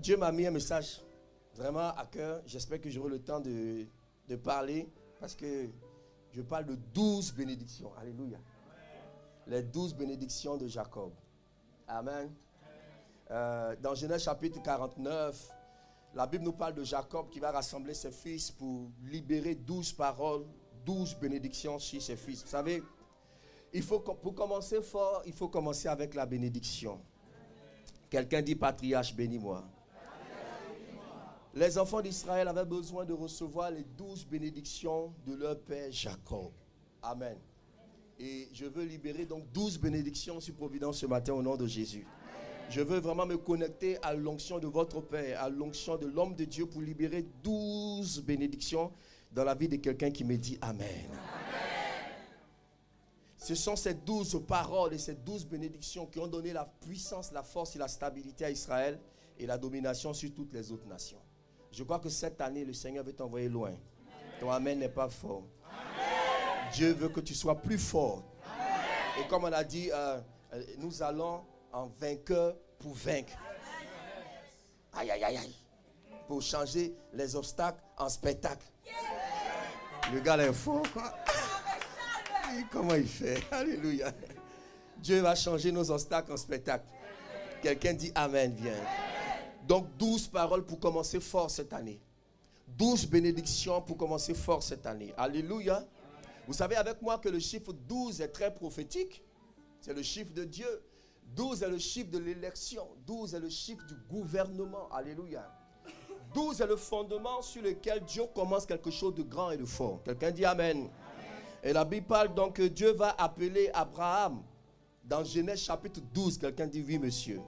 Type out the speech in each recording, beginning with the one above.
Dieu m'a mis un message vraiment à cœur. J'espère que j'aurai le temps de parler parce que je parle de 12 bénédictions. Alléluia. Les 12 bénédictions de Jacob. Amen. Dans Genèse chapitre 49, la Bible nous parle de Jacob qui va rassembler ses fils pour libérer 12 paroles, 12 bénédictions sur ses fils. Vous savez, pour commencer fort, il faut commencer avec la bénédiction. Quelqu'un dit patriarche, bénis-moi. Les enfants d'Israël avaient besoin de recevoir les 12 bénédictions de leur père Jacob. Amen. Et je veux libérer donc 12 bénédictions sur Providence ce matin au nom de Jésus. Je veux vraiment me connecter à l'onction de votre Père, à l'onction de l'homme de Dieu pour libérer 12 bénédictions dans la vie de quelqu'un qui me dit Amen. Amen. Ce sont ces 12 paroles et ces 12 bénédictions qui ont donné la puissance, la force et la stabilité à Israël et la domination sur toutes les autres nations. Je crois que cette année, le Seigneur veut t'envoyer loin. Amen. Ton Amen n'est pas fort. Amen. Dieu veut que tu sois plus fort. Amen. Et comme on a dit, nous allons en vainqueur pour vaincre. Aïe, aïe, aïe, aïe. Pour changer les obstacles en spectacle. Le gars est fort, quoi. Comment il fait? Alléluia. Dieu va changer nos obstacles en spectacle. Quelqu'un dit Amen, viens. Donc 12 paroles pour commencer fort cette année. 12 bénédictions pour commencer fort cette année. Alléluia. Vous savez avec moi que le chiffre 12 est très prophétique. C'est le chiffre de Dieu. 12 est le chiffre de l'élection. 12 est le chiffre du gouvernement. Alléluia. 12 est le fondement sur lequel Dieu commence quelque chose de grand et de fort. Quelqu'un dit Amen. Amen. Et la Bible parle donc que Dieu va appeler Abraham dans Genèse chapitre 12. Quelqu'un dit oui, monsieur.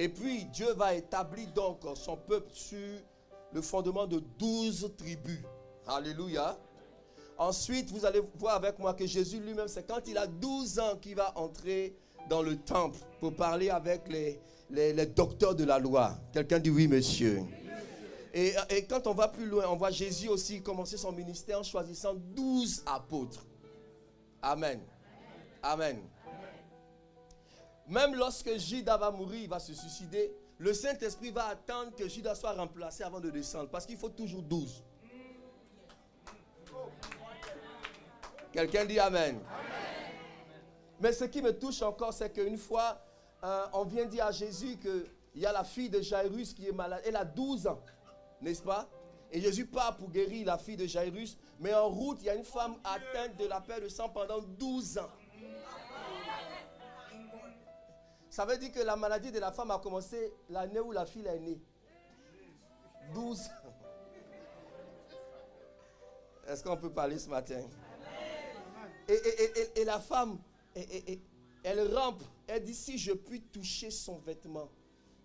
Et puis, Dieu va établir donc son peuple sur le fondement de 12 tribus. Alléluia. Ensuite, vous allez voir avec moi que Jésus lui-même, c'est quand il a 12 ans qu'il va entrer dans le temple pour parler avec les docteurs de la loi. Quelqu'un dit oui, monsieur. Et quand on va plus loin, on voit Jésus aussi commencer son ministère en choisissant 12 apôtres. Amen. Amen. Même lorsque Judas va mourir, il va se suicider, le Saint-Esprit va attendre que Judas soit remplacé avant de descendre. Parce qu'il faut toujours 12. Quelqu'un dit Amen. Amen. Mais ce qui me touche encore, c'est qu'une fois, on vient dire à Jésus qu'il y a la fille de Jairus qui est malade. Elle a 12 ans, n'est-ce pas? Et Jésus part pour guérir la fille de Jairus. Mais en route, il y a une femme atteinte de la perte de sang pendant 12 ans. Ça veut dire que la maladie de la femme a commencé l'année où la fille est née. 12 ans. Est-ce qu'on peut parler ce matin? Et la femme, elle rampe. Elle dit, si je puis toucher son vêtement,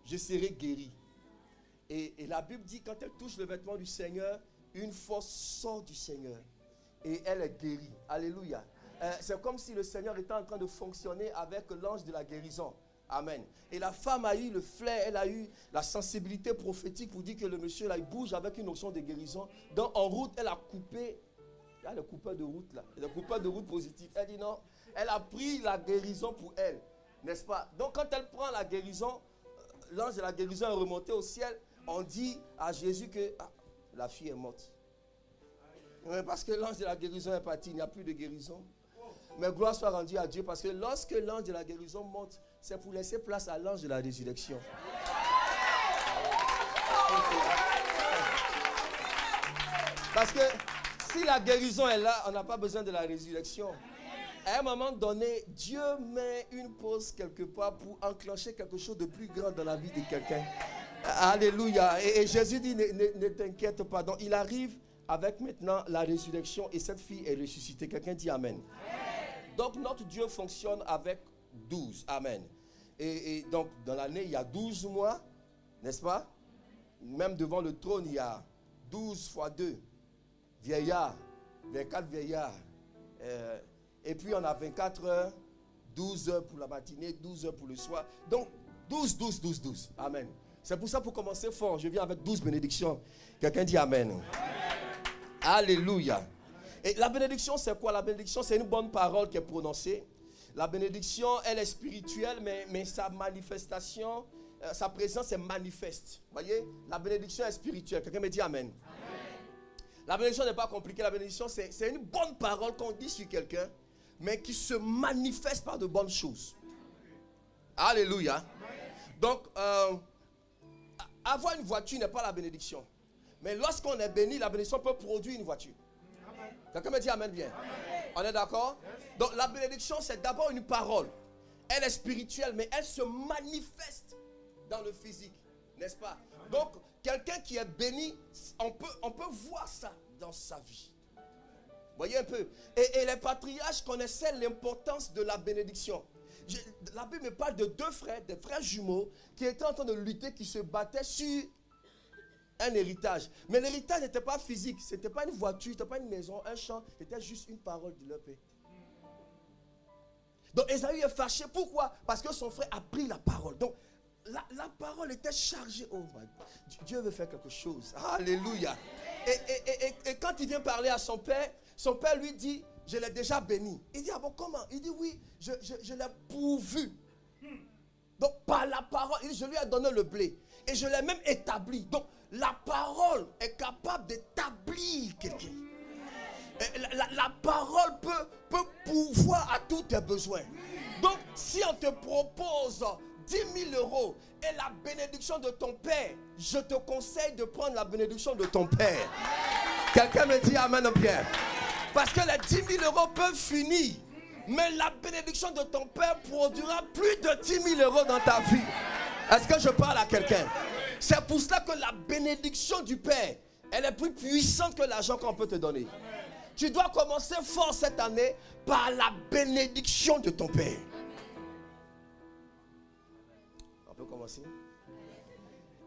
je serai guérie. Et la Bible dit, quand elle touche le vêtement du Seigneur, une force sort du Seigneur. Et elle est guérie. Alléluia. C'est comme si le Seigneur était en train de fonctionner avec l'ange de la guérison. Amen. Et la femme a eu le flair, elle a eu la sensibilité prophétique pour dire que le monsieur là, il bouge avec une notion de guérison. Donc en route, elle a coupé. Il y a le coupeur de route là. Le coupeur de route positif. Elle dit non. Elle a pris la guérison pour elle. N'est-ce pas? Donc quand elle prend la guérison, l'ange de la guérison est remonté au ciel. On dit à Jésus que la fille est morte. Oui, parce que l'ange de la guérison est parti. Il n'y a plus de guérison. Mais gloire soit rendue à Dieu parce que lorsque l'ange de la guérison monte, c'est pour laisser place à l'ange de la résurrection. Parce que si la guérison est là, on n'a pas besoin de la résurrection. À un moment donné, Dieu met une pause quelque part pour enclencher quelque chose de plus grand dans la vie de quelqu'un. Alléluia. Et Jésus dit, ne t'inquiète pas. Donc il arrive avec maintenant la résurrection et cette fille est ressuscitée. Quelqu'un dit Amen. Donc notre Dieu fonctionne avec 12. Amen. Et donc dans l'année, il y a 12 mois, n'est-ce pas? Même devant le trône, il y a 12 fois 2 vieillards, 24 vieillards. Et puis on a 24 heures, 12 heures pour la matinée, 12 heures pour le soir. Donc 12, 12, 12, 12. Amen. C'est pour ça, pour commencer fort, je viens avec 12 bénédictions. Quelqu'un dit Amen. Amen. Alléluia. Et la bénédiction, c'est quoi? La bénédiction, c'est une bonne parole qui est prononcée. La bénédiction, elle est spirituelle, mais sa manifestation sa présence est manifeste. Voyez, la bénédiction est spirituelle. Quelqu'un me dit amen. La bénédiction n'est pas compliquée. La bénédiction, c'est une bonne parole qu'on dit sur quelqu'un, mais qui se manifeste par de bonnes choses. Alléluia. Donc, avoir une voiture n'est pas la bénédiction. Mais lorsqu'on est béni, la bénédiction peut produire une voiture. Quelqu'un me dit amen bien. On est d'accord? Donc, la bénédiction, c'est d'abord une parole. Elle est spirituelle, mais elle se manifeste dans le physique. N'est-ce pas? Donc, quelqu'un qui est béni, on peut voir ça dans sa vie. Voyez un peu. Et les patriarches connaissaient l'importance de la bénédiction. La Bible me parle de deux frères, des frères jumeaux, qui étaient en train de lutter, qui se battaient sur un héritage. Mais l'héritage n'était pas physique, ce n'était pas une voiture, ce n'était pas une maison, un champ, c'était juste une parole de leur père. Donc Ésaü est fâché. Pourquoi? Parce que son frère a pris la parole. Donc la parole était chargée. Oh my God. Dieu veut faire quelque chose. Alléluia. Et quand il vient parler à son père lui dit, je l'ai déjà béni. Il dit, ah bon, comment? Il dit, oui, je l'ai pourvu. Donc par la parole, il dit, je lui ai donné le blé. Et je l'ai même établi. Donc la parole est capable d'établir quelqu'un. La parole peut pourvoir à tous tes besoins. Donc, si on te propose 10 000 euros et la bénédiction de ton père, je te conseille de prendre la bénédiction de ton père. Quelqu'un me dit amen bien. Parce que les 10 000 euros peuvent finir, mais la bénédiction de ton père produira plus de 10 000 euros dans ta vie. Est-ce que je parle à quelqu'un? C'est pour cela que la bénédiction du père, elle est plus puissante que l'argent qu'on peut te donner. Tu dois commencer fort cette année par la bénédiction de ton père. On peut commencer?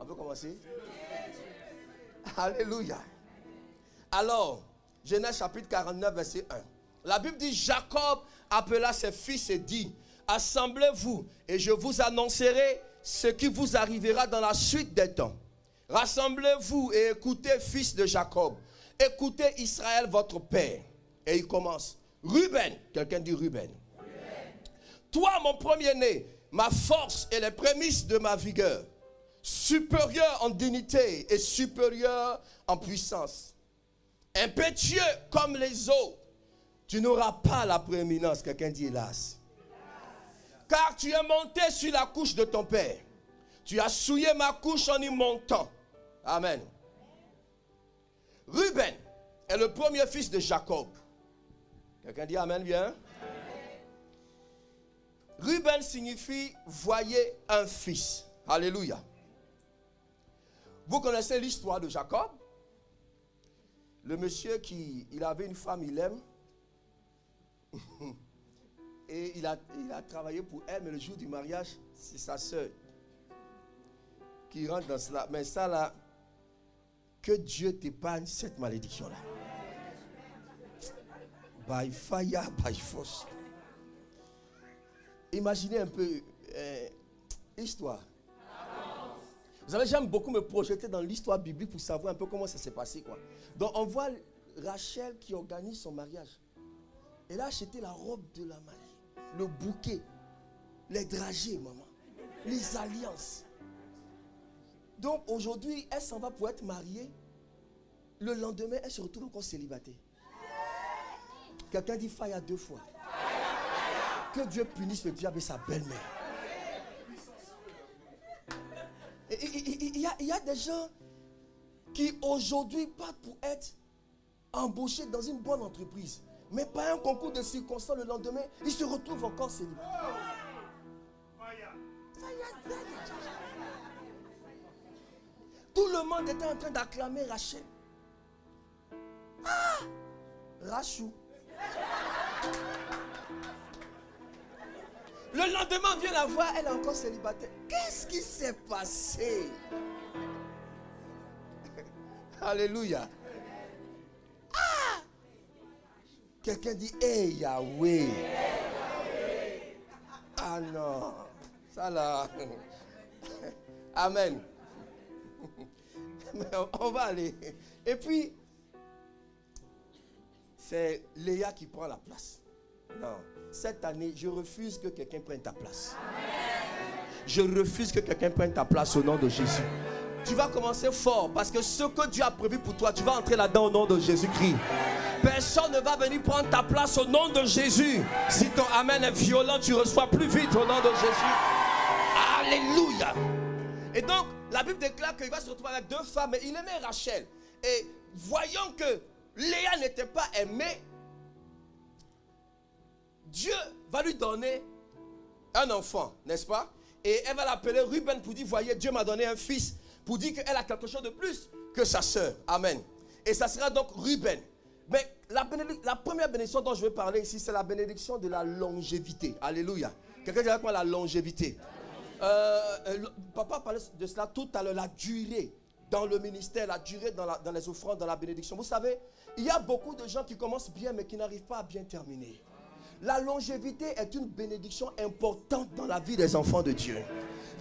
On peut commencer? Alléluia. Alors, Genèse chapitre 49, verset 1. La Bible dit, Jacob appela ses fils et dit, assemblez-vous et je vous annoncerai ce qui vous arrivera dans la suite des temps. Rassemblez-vous et écoutez, fils de Jacob. Écoutez Israël, votre père. Et il commence. Ruben, quelqu'un dit Ruben. Toi, mon premier-né, ma force et les prémices de ma vigueur, supérieur en dignité et supérieur en puissance. Impétueux comme les eaux, tu n'auras pas la prééminence. Quelqu'un dit hélas. Car tu es monté sur la couche de ton père. Tu as souillé ma couche en y montant. Amen. Ruben est le premier fils de Jacob. Quelqu'un dit amen bien? Ruben signifie voyez un fils. Alléluia. Vous connaissez l'histoire de Jacob? Le monsieur il avait une femme, il aime. Et il a travaillé pour elle, mais le jour du mariage, c'est sa soeur qui rentre dans cela. Mais ça là, que Dieu t'épargne cette malédiction-là. By fire, by force. Imaginez un peu l'histoire. Vous savez, j'aime beaucoup me projeter dans l'histoire biblique pour savoir un peu comment ça s'est passé, quoi. Donc on voit Rachel qui organise son mariage. Elle a acheté la robe de la mariée, le bouquet, les dragées, maman, les alliances. Donc aujourd'hui, elle s'en va pour être mariée. Le lendemain, elle se retrouve encore célibataire. Quelqu'un dit fire 2 fois. Que Dieu punisse le diable et sa belle-mère. Il y a des gens qui aujourd'hui partent pour être embauchés dans une bonne entreprise. Mais par un concours de circonstances, le lendemain, ils se retrouvent encore célibataires. Tout le monde était en train d'acclamer Rachel. Ah! Rachou. Le lendemain, on vient la voir, elle est encore célibataire. Qu'est-ce qui s'est passé? Alléluia. Ah! Quelqu'un dit, hey Yahweh. Ah non. Ça là. Amen. Mais on va aller. Et puis, c'est Léa qui prend la place. Non. Cette année, je refuse que quelqu'un prenne ta place. Je refuse que quelqu'un prenne ta place au nom de Jésus. Tu vas commencer fort parce que ce que Dieu a prévu pour toi, tu vas entrer là-dedans au nom de Jésus-Christ. Personne ne va venir prendre ta place au nom de Jésus. Si ton amen est violent, tu reçois plus vite au nom de Jésus. Alléluia. Et donc, la Bible déclare qu'il va se retrouver avec deux femmes. Et il aimait Rachel. Et voyant que Léa n'était pas aimée, Dieu va lui donner un enfant, n'est-ce pas? Et elle va l'appeler Ruben pour dire, voyez, Dieu m'a donné un fils. Pour dire qu'elle a quelque chose de plus que sa sœur. Amen. Et ça sera donc Ruben. Mais la première bénédiction dont je vais parler ici, c'est la bénédiction de la longévité. Alléluia. Quelqu'un dit avec moi la longévité. Papa parlait de cela tout à l'heure, la durée dans le ministère, la durée dans les offrandes, dans la bénédiction. Vous savez, il y a beaucoup de gens qui commencent bien mais qui n'arrivent pas à bien terminer. La longévité est une bénédiction importante dans la vie des enfants de Dieu.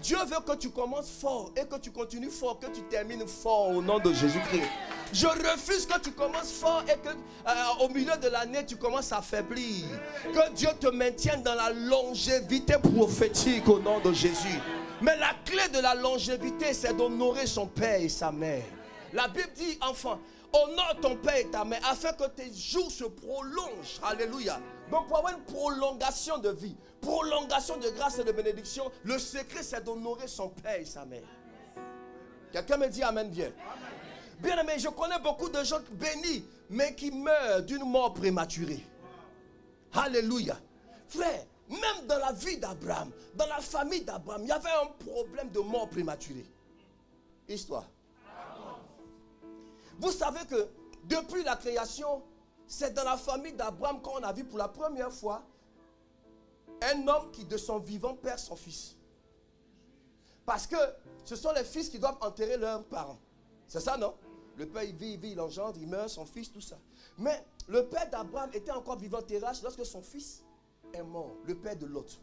Dieu veut que tu commences fort et que tu continues fort, que tu termines fort au nom de Jésus-Christ. Je refuse que tu commences fort et que au milieu de l'année tu commences à faiblir. Que Dieu te maintienne dans la longévité prophétique au nom de Jésus. Mais la clé de la longévité, c'est d'honorer son père et sa mère. La Bible dit, enfant, honore ton père et ta mère afin que tes jours se prolongent. Alléluia. Donc pour avoir une prolongation de vie, prolongation de grâce et de bénédiction, le secret c'est d'honorer son père et sa mère. Quelqu'un me dit amen bien. Bien aimé, je connais beaucoup de gens bénis, mais qui meurent d'une mort prématurée. Alléluia. Frère, même dans la vie d'Abraham, dans la famille d'Abraham, il y avait un problème de mort prématurée. Histoire. Vous savez que depuis la création, c'est dans la famille d'Abraham qu'on a vu pour la première fois un homme qui de son vivant perd son fils. Parce que ce sont les fils qui doivent enterrer leurs parents. C'est ça, non? Le père, il vit, il engendre, il meurt, son fils, tout ça. Mais le père d'Abraham était encore vivant terrestre lorsque son fils est mort, le père de Lot.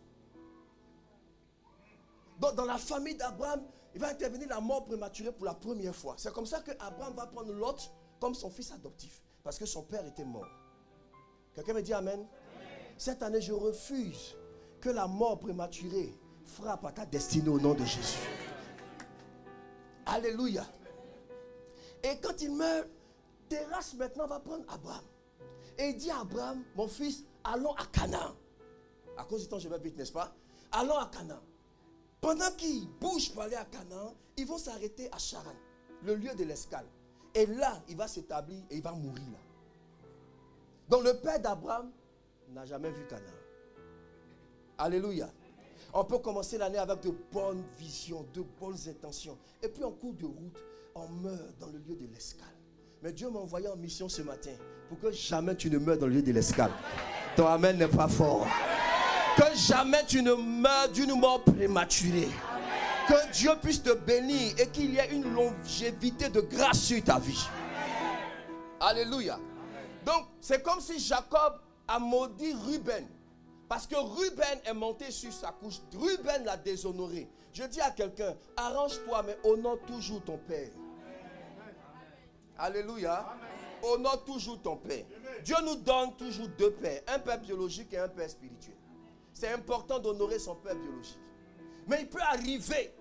Donc dans la famille d'Abraham, il va intervenir la mort prématurée pour la première fois. C'est comme ça qu'Abraham va prendre Lot comme son fils adoptif. Parce que son père était mort. Quelqu'un me dit amen? Amen. Cette année, je refuse que la mort prématurée frappe à ta destinée au nom de Jésus. Alléluia. Et quand il meurt, Terach maintenant va prendre Abraham. Et il dit à Abraham, mon fils, allons à Canaan. À cause du temps, je vais vite, n'est-ce pas? Allons à Canaan. Pendant qu'ils bougent pour aller à Canaan, ils vont s'arrêter à Charan, le lieu de l'escale. Et là, il va s'établir et il va mourir là. Donc le père d'Abraham n'a jamais vu Canaan. Alléluia. On peut commencer l'année avec de bonnes visions, de bonnes intentions. Et puis en cours de route, on meurt dans le lieu de l'escale. Mais Dieu m'a envoyé en mission ce matin pour que jamais tu ne meurs dans le lieu de l'escale. Ton amen n'est pas fort. Que jamais tu ne meurs d'une mort prématurée. Que Dieu puisse te bénir et qu'il y ait une longévité de grâce sur ta vie. Alléluia. Donc, c'est comme si Jacob a maudit Ruben. Parce que Ruben est monté sur sa couche. Ruben l'a déshonoré. Je dis à quelqu'un, arrange-toi, mais honore toujours ton père. Alléluia. Honore toujours ton père. Dieu nous donne toujours deux pères. Un père biologique et un père spirituel. C'est important d'honorer son père biologique. Mais il peut arriver,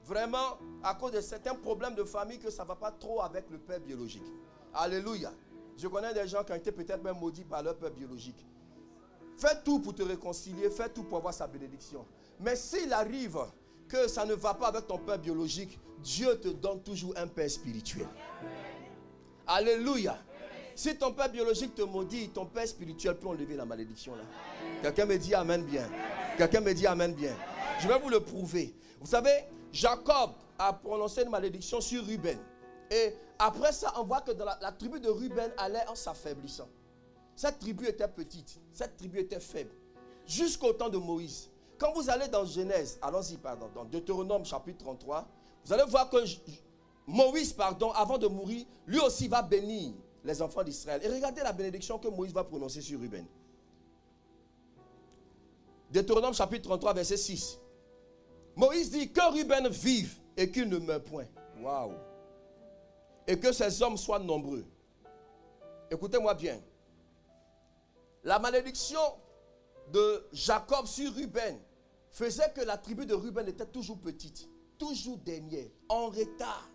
vraiment, à cause de certains problèmes de famille, que ça ne va pas trop avec le père biologique. Alléluia. Je connais des gens qui ont été peut-être même maudits par leur père biologique. Fais tout pour te réconcilier, fais tout pour avoir sa bénédiction. Mais s'il arrive que ça ne va pas avec ton père biologique, Dieu te donne toujours un père spirituel. Alléluia. Si ton père biologique te maudit, ton père spirituel peut enlever la malédiction là. Quelqu'un me dit amen bien. Quelqu'un me dit amen bien. Je vais vous le prouver. Vous savez, Jacob a prononcé une malédiction sur Ruben. Et après ça, on voit que dans la tribu de Ruben allait en s'affaiblissant. Cette tribu était petite. Cette tribu était faible. Jusqu'au temps de Moïse. Quand vous allez dans Genèse, allons-y, pardon, dans Deutéronome chapitre 33, vous allez voir que Moïse, avant de mourir, lui aussi va bénir les enfants d'Israël. Et regardez la bénédiction que Moïse va prononcer sur Ruben. Deutéronome chapitre 33, verset 6. Moïse dit que Ruben vive et qu'il ne meure point. Waouh! Et que ses hommes soient nombreux. Écoutez-moi bien. La malédiction de Jacob sur Ruben faisait que la tribu de Ruben était toujours petite, toujours dernière, en retard.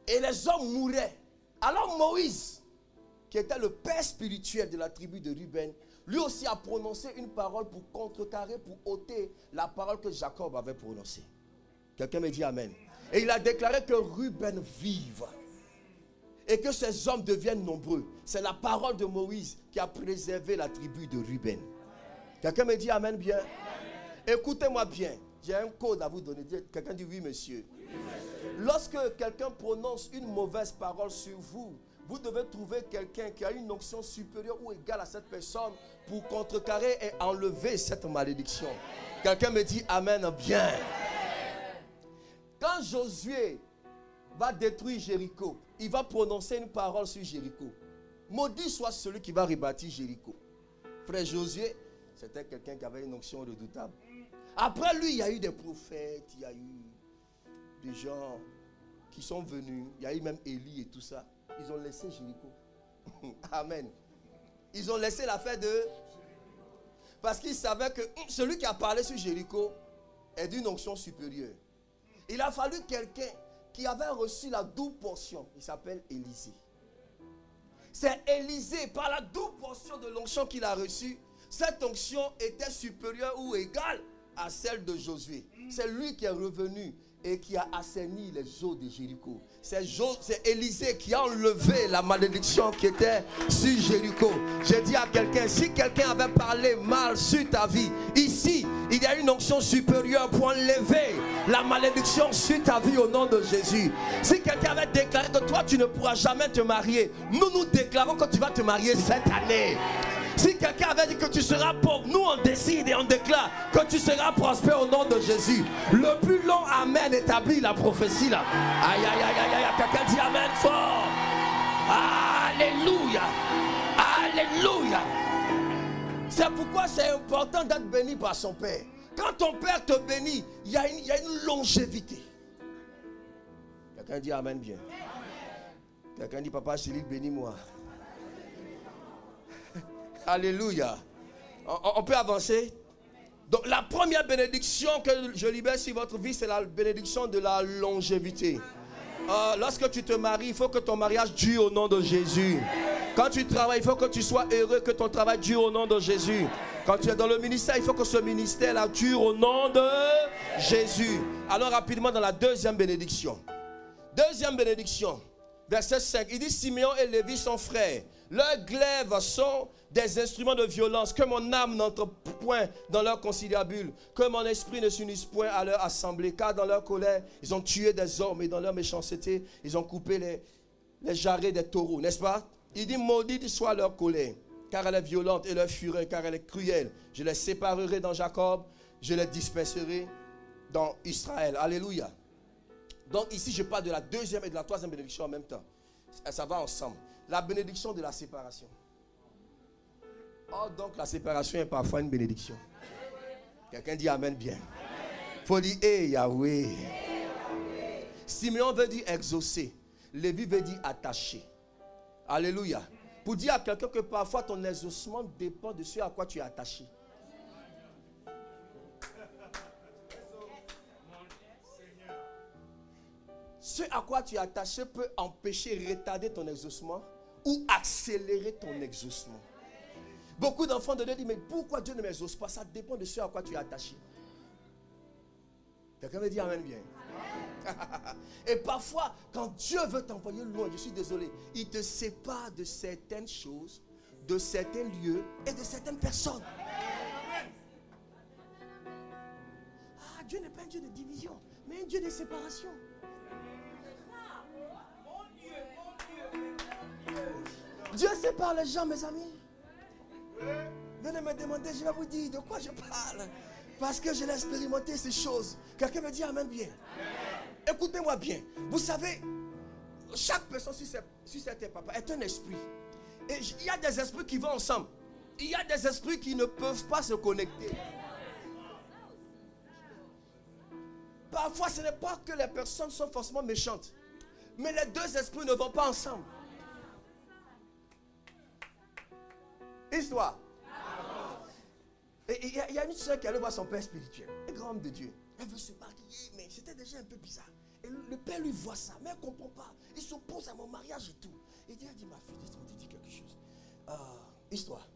Et les hommes mouraient. Alors Moïse, qui était le père spirituel de la tribu de Ruben, lui aussi a prononcé une parole pour contrecarrer, pour ôter la parole que Jacob avait prononcée. Quelqu'un me dit amen. Et il a déclaré que Ruben vive et que ces hommes deviennent nombreux. C'est la parole de Moïse qui a préservé la tribu de Ruben. Quelqu'un me dit amen bien. Écoutez-moi bien. J'ai un code à vous donner. Quelqu'un dit oui monsieur. Lorsque quelqu'un prononce une mauvaise parole sur vous, vous devez trouver quelqu'un qui a une onction supérieure ou égale à cette personne pour contrecarrer et enlever cette malédiction. Quelqu'un me dit amen bien. Quand Josué va détruire Jéricho, il va prononcer une parole sur Jéricho. Maudit soit celui qui va rebâtir Jéricho. Frère Josué, c'était quelqu'un qui avait une onction redoutable. Après lui, il y a eu des prophètes, il y a eu des gens qui sont venus. Il y a eu même Élie et tout ça. Ils ont laissé Jéricho. Amen. Ils ont laissé l'affaire de... Parce qu'ils savaient que celui qui a parlé sur Jéricho est d'une onction supérieure. Il a fallu quelqu'un qui avait reçu la double portion. Il s'appelle Élisée. C'est Élisée, par la double portion de l'onction qu'il a reçue, cette onction était supérieure ou égale à celle de Josué. C'est lui qui est revenu et qui a assaini les eaux de Jéricho. C'est Élisée qui a enlevé la malédiction qui était sur Jéricho. J'ai dit à quelqu'un, si quelqu'un avait parlé mal sur ta vie, ici, il y a une onction supérieure pour enlever la malédiction sur ta vie au nom de Jésus. Si quelqu'un avait déclaré que toi, tu ne pourras jamais te marier, nous déclarons que tu vas te marier cette année. Si quelqu'un avait dit que tu seras pauvre, nous on décide et on déclare que tu seras prospère au nom de Jésus. Le plus long amen établit la prophétie là. Aïe aïe aïe aïe aïe, quelqu'un dit amen fort. Alléluia. Alléluia. C'est pourquoi c'est important d'être béni par son Père. Quand ton Père te bénit, il y a une longévité. Quelqu'un dit amen bien. Quelqu'un dit papa Chélie, bénis-moi. Alléluia. On peut avancer. Donc la première bénédiction que je libère sur votre vie, c'est la bénédiction de la longévité. Lorsque tu te maries, il faut que ton mariage dure au nom de Jésus. Quand tu travailles, il faut que tu sois heureux, que ton travail dure au nom de Jésus. Quand tu es dans le ministère, il faut que ce ministère-là dure au nom de Jésus. Alors rapidement dans la deuxième bénédiction. Deuxième bénédiction, verset 5. Il dit Siméon et Lévi sont frères. Leurs glaives sont des instruments de violence. Que mon âme n'entre point dans leur conciliabule. Que mon esprit ne s'unisse point à leur assemblée. Car dans leur colère, ils ont tué des hommes. Et dans leur méchanceté, ils ont coupé les jarrets des taureaux. N'est-ce pas? Il dit maudite soit leur colère. Car elle est violente et leur fureur. Car elle est cruelle. Je les séparerai dans Jacob. Je les disperserai dans Israël. Alléluia. Donc ici, je parle de la deuxième et de la troisième bénédiction en même temps. Ça va ensemble. La bénédiction de la séparation. Oh, donc la séparation est parfois une bénédiction. Quelqu'un dit amen bien. Il faut dire, hey Yahweh. Simeon veut dire exaucer. Lévi veut dire attacher. Alléluia. Pour dire à quelqu'un que parfois ton exaucement dépend de ce à quoi tu es attaché. Ce à quoi tu es attaché peut empêcher, retarder ton exaucement ou accélérer ton exaucement. Beaucoup d'enfants de Dieu disent, mais pourquoi Dieu ne m'exauce pas? Ça dépend de ce à quoi tu es attaché. Quelqu'un me dit amen bien. Et parfois, quand Dieu veut t'envoyer loin, je suis désolé, il te sépare de certaines choses, de certains lieux et de certaines personnes. Ah, Dieu n'est pas un Dieu de division, mais un Dieu de séparation. Dieu sépare les gens, mes amis. Venez me demander, je vais vous dire de quoi je parle. Parce que je l'ai expérimenté ces choses. Quelqu'un me dit amen bien. Écoutez-moi bien. Vous savez, chaque personne sur cette terre, papa, est un esprit. Et il y a des esprits qui vont ensemble. Il y a des esprits qui ne peuvent pas se connecter. Parfois, ce n'est pas que les personnes sont forcément méchantes. Mais les deux esprits ne vont pas ensemble. Histoire. Et il y a une soeur qui allait voir son père spirituel, un grand homme de Dieu. Elle veut se marier, mais c'était déjà un peu bizarre. Et le père lui voit ça, mais elle ne comprend pas. Il s'oppose à mon mariage et tout. Et Dieu a dit, ma fille, laisse-moi te dire quelque chose. Histoire.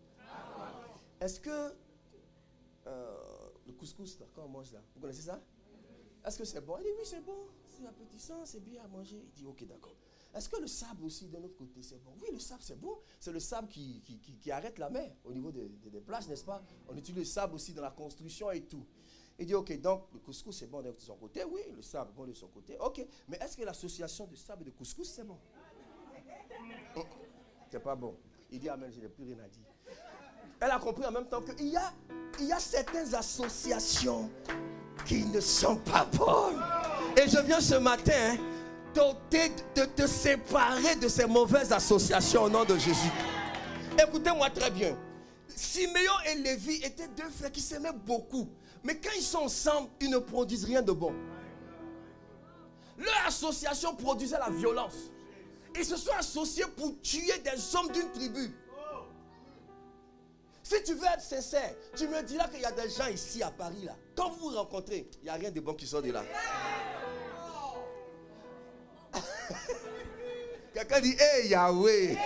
Est-ce que le couscous, là, quand on mange là, vous connaissez ça? Est-ce que c'est bon? Elle dit, oui, c'est bon. C'est appétissant, c'est bien à manger. Il dit, ok, d'accord. Est-ce que le sable aussi, de l'autre côté, c'est bon? Oui, le sable, c'est bon. C'est le sable qui arrête la mer au niveau des plages, n'est-ce pas? On utilise le sable aussi dans la construction et tout. Il dit, ok, donc le couscous, c'est bon de son côté. Oui, le sable, bon de son côté. Ok, mais est-ce que l'association de sable et de couscous, c'est bon? C'est pas bon. Il dit, amen, je n'ai plus rien à dire. Elle a compris en même temps qu'il y a certaines associations qui ne sont pas bonnes. Et je viens ce matin de te séparer de ces mauvaises associations au nom de Jésus. Écoutez-moi très bien. Siméon et Lévi étaient deux frères qui s'aimaient beaucoup. Mais quand ils sont ensemble, ils ne produisent rien de bon. Leur association produisait la violence. Ils se sont associés pour tuer des hommes d'une tribu. Si tu veux être sincère, tu me diras qu'il y a des gens ici à Paris là. Quand vous vous rencontrez, il n'y a rien de bon qui sort de là. Quelqu'un dit, hey Yahweh.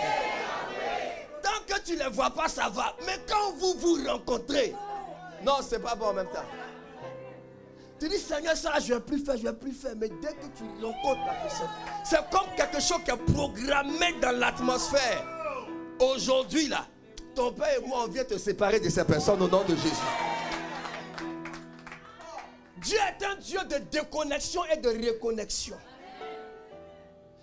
Tant que tu ne les vois pas, ça va. Mais quand vous vous rencontrez, non, c'est pas bon en même temps. Tu dis, Seigneur, ça je ne vais plus faire. Mais dès que tu rencontres la personne, c'est comme quelque chose qui est programmé dans l'atmosphère. Aujourd'hui là, ton père et moi, on vient te séparer de ces personnes au nom de Jésus. Dieu est un Dieu de déconnexion et de reconnexion.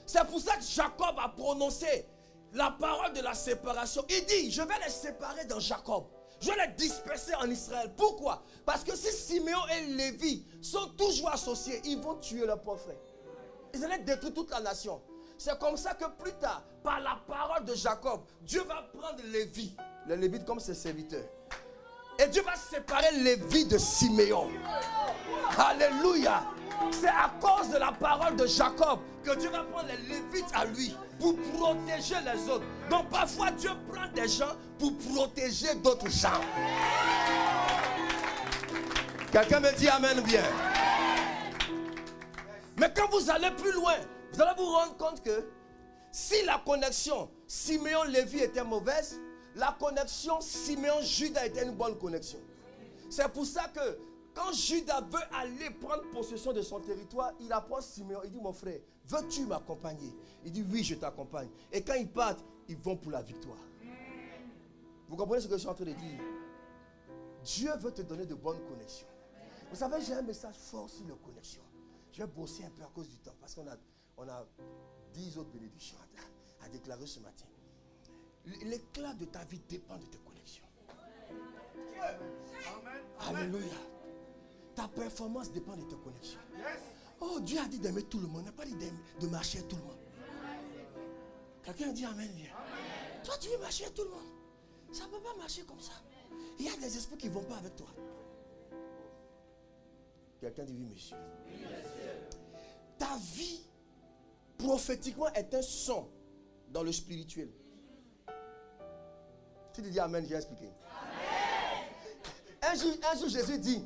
C'est pour ça que Jacob a prononcé la parole de la séparation. Il dit, je vais les séparer dans Jacob. Je vais les disperser en Israël. Pourquoi? Parce que si Siméon et Lévi sont toujours associés, ils vont tuer leur pauvre frère. Ils allaient détruire toute la nation. C'est comme ça que plus tard, par la parole de Jacob, Dieu va prendre Lévi, les Lévites comme ses serviteurs. Et Dieu va séparer Lévi de Siméon. Alléluia. C'est à cause de la parole de Jacob que Dieu va prendre les Lévites à lui pour protéger les autres. Donc parfois Dieu prend des gens pour protéger d'autres gens. Quelqu'un me dit amen bien. Mais quand vous allez plus loin, vous allez vous rendre compte que si la connexion Siméon-Lévi était mauvaise, la connexion Siméon-Juda était une bonne connexion. C'est pour ça que quand Judas veut aller prendre possession de son territoire, il approche Siméon. Il dit, mon frère, veux-tu m'accompagner? Il dit, oui, je t'accompagne. Et quand ils partent, ils vont pour la victoire. Vous comprenez ce que je suis en train de dire? Dieu veut te donner de bonnes connexions. Vous savez, j'ai un message fort sur les connexions. Je vais bosser un peu à cause du temps, parce qu'on a 10 autres bénédictions à déclarer ce matin. L'éclat de ta vie dépend de tes connexions. Alléluia. Ta performance dépend de tes connexions. Oh, Dieu a dit d'aimer tout le monde. Il n'a pas dit de marcher à tout le monde. Quelqu'un dit amen, viens. Toi, tu veux marcher à tout le monde. Ça ne peut pas marcher comme ça. Il y a des esprits qui ne vont pas avec toi. Quelqu'un dit oui, monsieur. Oui, monsieur. Ta vie, prophétiquement, est un son dans le spirituel. Tu te dis amen, j'ai expliqué. Un jour, Jésus dit,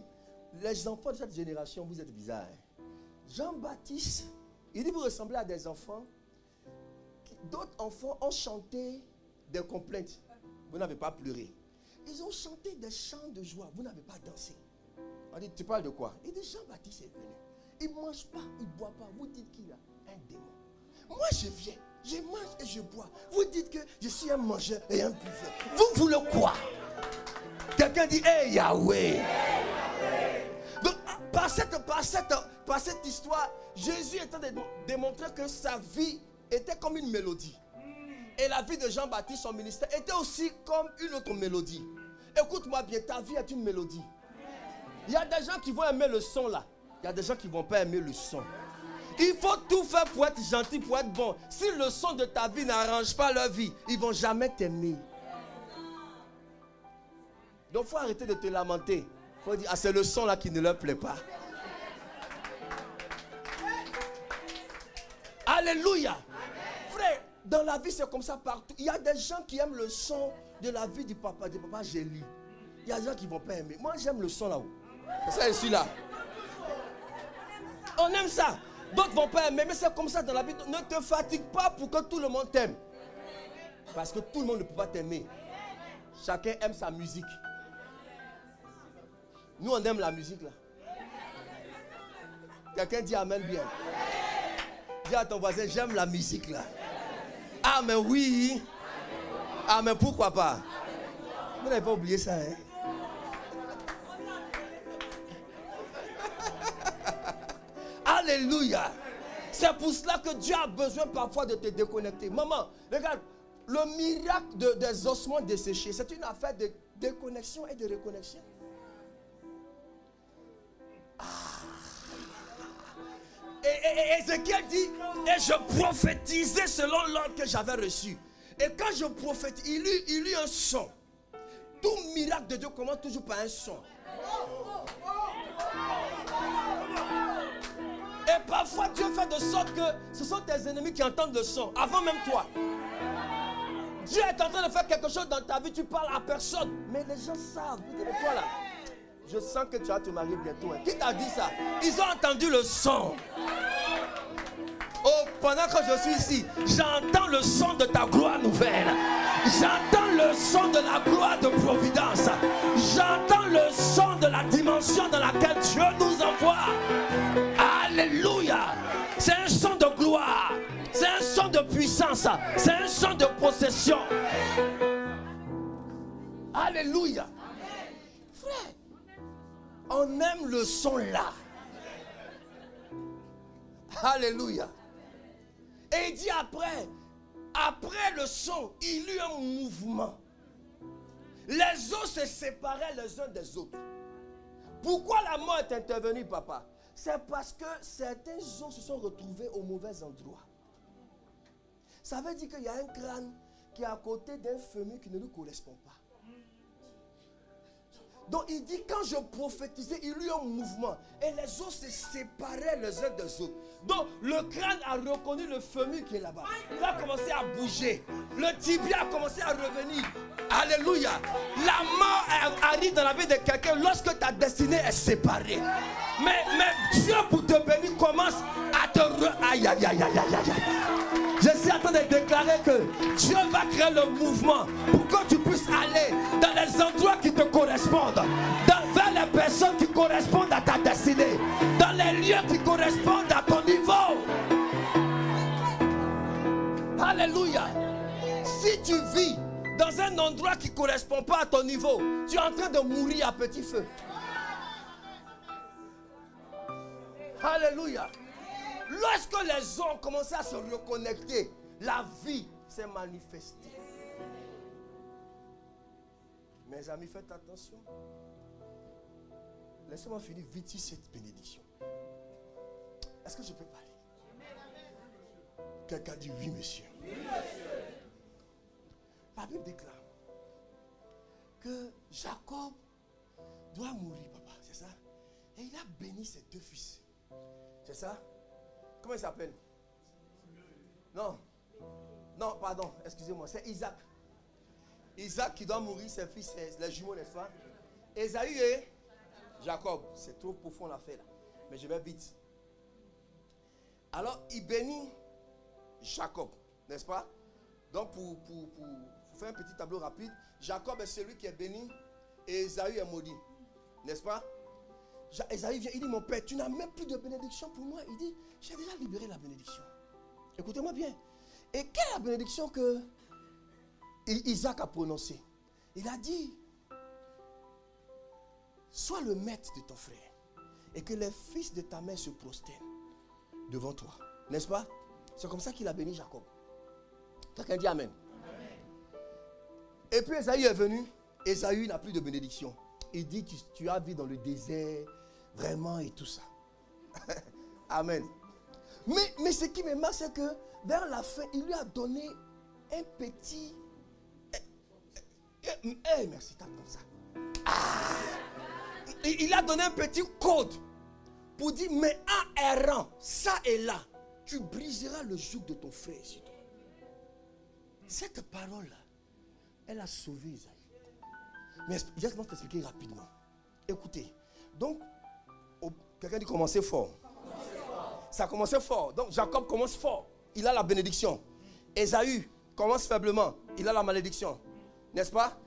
les enfants de cette génération, vous êtes bizarres. Jean-Baptiste, il dit, vous ressemblez à des enfants. D'autres enfants ont chanté des complaintes. Vous n'avez pas pleuré. Ils ont chanté des chants de joie. Vous n'avez pas dansé. On dit, tu parles de quoi? Il dit, Jean-Baptiste est venu. Il ne mange pas, il ne boit pas. Vous dites qu'il a un démon. Moi, je viens, je mange et je bois. Vous dites que je suis un mangeur et un buveur. Vous voulez quoi? Quelqu'un dit, hey Yahweh. Donc, par cette histoire, Jésus est en train de démontrer que sa vie était comme une mélodie. Et la vie de Jean-Baptiste, son ministère, était aussi comme une autre mélodie. Écoute-moi bien, ta vie est une mélodie. Il y a des gens qui vont aimer le son là. Il y a des gens qui ne vont pas aimer le son. Il faut tout faire pour être gentil, pour être bon. Si le son de ta vie n'arrange pas leur vie, ils ne vont jamais t'aimer. Donc il faut arrêter de te lamenter. Il faut dire, ah, c'est le son là qui ne leur plaît pas. Alléluia. Frère, dans la vie c'est comme ça partout. Il y a des gens qui aiment le son de la vie du papa Gély. Il y a des gens qui ne vont pas aimer. Moi, j'aime le son là-haut. C'est ça, je suis là. On aime ça. D'autres ne vont pas aimer, mais c'est comme ça dans la vie. Ne te fatigue pas pour que tout le monde t'aime. Parce que tout le monde ne peut pas t'aimer. Chacun aime sa musique. Nous, on aime la musique là. Quelqu'un dit amen bien. Dis à ton voisin, j'aime la musique là. Ah, mais oui. Ah, mais pourquoi pas? Vous n'avez pas oublié ça, hein? Alléluia. C'est pour cela que Dieu a besoin parfois de te déconnecter. Maman, regarde, le miracle des ossements desséchés, c'est une affaire de déconnexion et de reconnexion. Et Ézéchiel dit, et je prophétisais selon l'ordre que j'avais reçu. Et quand je prophétise, il eut un son. Tout miracle de Dieu commence toujours par un son. Et parfois Dieu fait de sorte que ce sont tes ennemis qui entendent le son, avant même toi. Dieu est en train de faire quelque chose dans ta vie, tu parles à personne. Mais les gens savent, toi là. Je sens que tu vas te marier bientôt. Hein. Qui t'a dit ça? Ils ont entendu le son. Oh, pendant que je suis ici, j'entends le son de ta gloire nouvelle. J'entends le son de la gloire de providence. J'entends le son de la dimension dans laquelle Dieu nous envoie. Alléluia. C'est un son de gloire. C'est un son de puissance. C'est un son de possession. Alléluia. Frère, on aime le son là. Alléluia. Et il dit après le son, il y eut un mouvement. Les eaux se séparaient les uns des autres. Pourquoi la mort est intervenue, papa? C'est parce que certains eaux se sont retrouvés au mauvais endroit. Ça veut dire qu'il y a un crâne qui est à côté d'un fémur qui ne lui correspond pas. Donc il dit, quand je prophétisais, il y eut un mouvement. Et les os se séparaient les uns des autres. Donc le crâne a reconnu le fémur qui est là-bas. Il a commencé à bouger. Le tibia a commencé à revenir. Alléluia. La mort arrive dans la vie de quelqu'un lorsque ta destinée est séparée. Mais Dieu pour te bénir commence à te... Aïe, aïe, aïe, aïe, aïe, aïe. Je suis en train de déclarer que Dieu va créer le mouvement pour que tu puisses aller dans les endroits qui te correspondent, vers les personnes qui correspondent à ta destinée, dans les lieux qui correspondent à ton niveau. Alléluia. Si tu vis dans un endroit qui ne correspond pas à ton niveau, tu es en train de mourir à petit feu. Alléluia. Lorsque les hommes ont commencé à se reconnecter, la vie s'est manifestée. Mes amis, faites attention. Laissez-moi finir vite cette bénédiction. Est-ce que je peux parler? Quelqu'un dit oui, monsieur. Oui, monsieur. La Bible déclare que Jacob doit mourir, papa, c'est ça? Et il a béni ses deux fils. C'est ça? Comment il s'appelle? Non. Non, pardon, excusez-moi, c'est Isaac. Isaac qui doit mourir, ses fils, les jumeaux, n'est-ce pas? Ésaü et Jacob. C'est trop profond l'affaire là. Mais je vais vite. Alors, il bénit Jacob, n'est-ce pas? Donc, pour faire un petit tableau rapide, Jacob est celui qui est béni et Ésaü est maudit. N'est-ce pas? Ésaü vient, il dit, mon père, tu n'as même plus de bénédiction pour moi. Il dit, j'ai déjà libéré la bénédiction. Écoutez-moi bien. Et quelle est la bénédiction que Isaac a prononcée? Il a dit, sois le maître de ton frère et que les fils de ta mère se prosternent devant toi. N'est-ce pas? C'est comme ça qu'il a béni Jacob. Quelqu'un dit amen. Amen. Et puis Ésaü est venu. Ésaü n'a plus de bénédiction. Il dit, tu as vécu dans le désert, vraiment, et tout ça. Amen. Mais ce qui me marque, c'est que vers la fin, il lui a donné un petit... merci, tape comme ça. Il a donné un petit code pour dire, mais en errant, ça et là, tu briseras le joug de ton frère sur toi. Cette parole-là, elle a sauvé Isaïe. Mais laisse-moi t'expliquer rapidement. Écoutez, donc, quelqu'un dit commencer fort. Ça a commencé fort. Donc Jacob commence fort. Il a la bénédiction. Ésaü commence faiblement. Il a la malédiction. N'est-ce pas?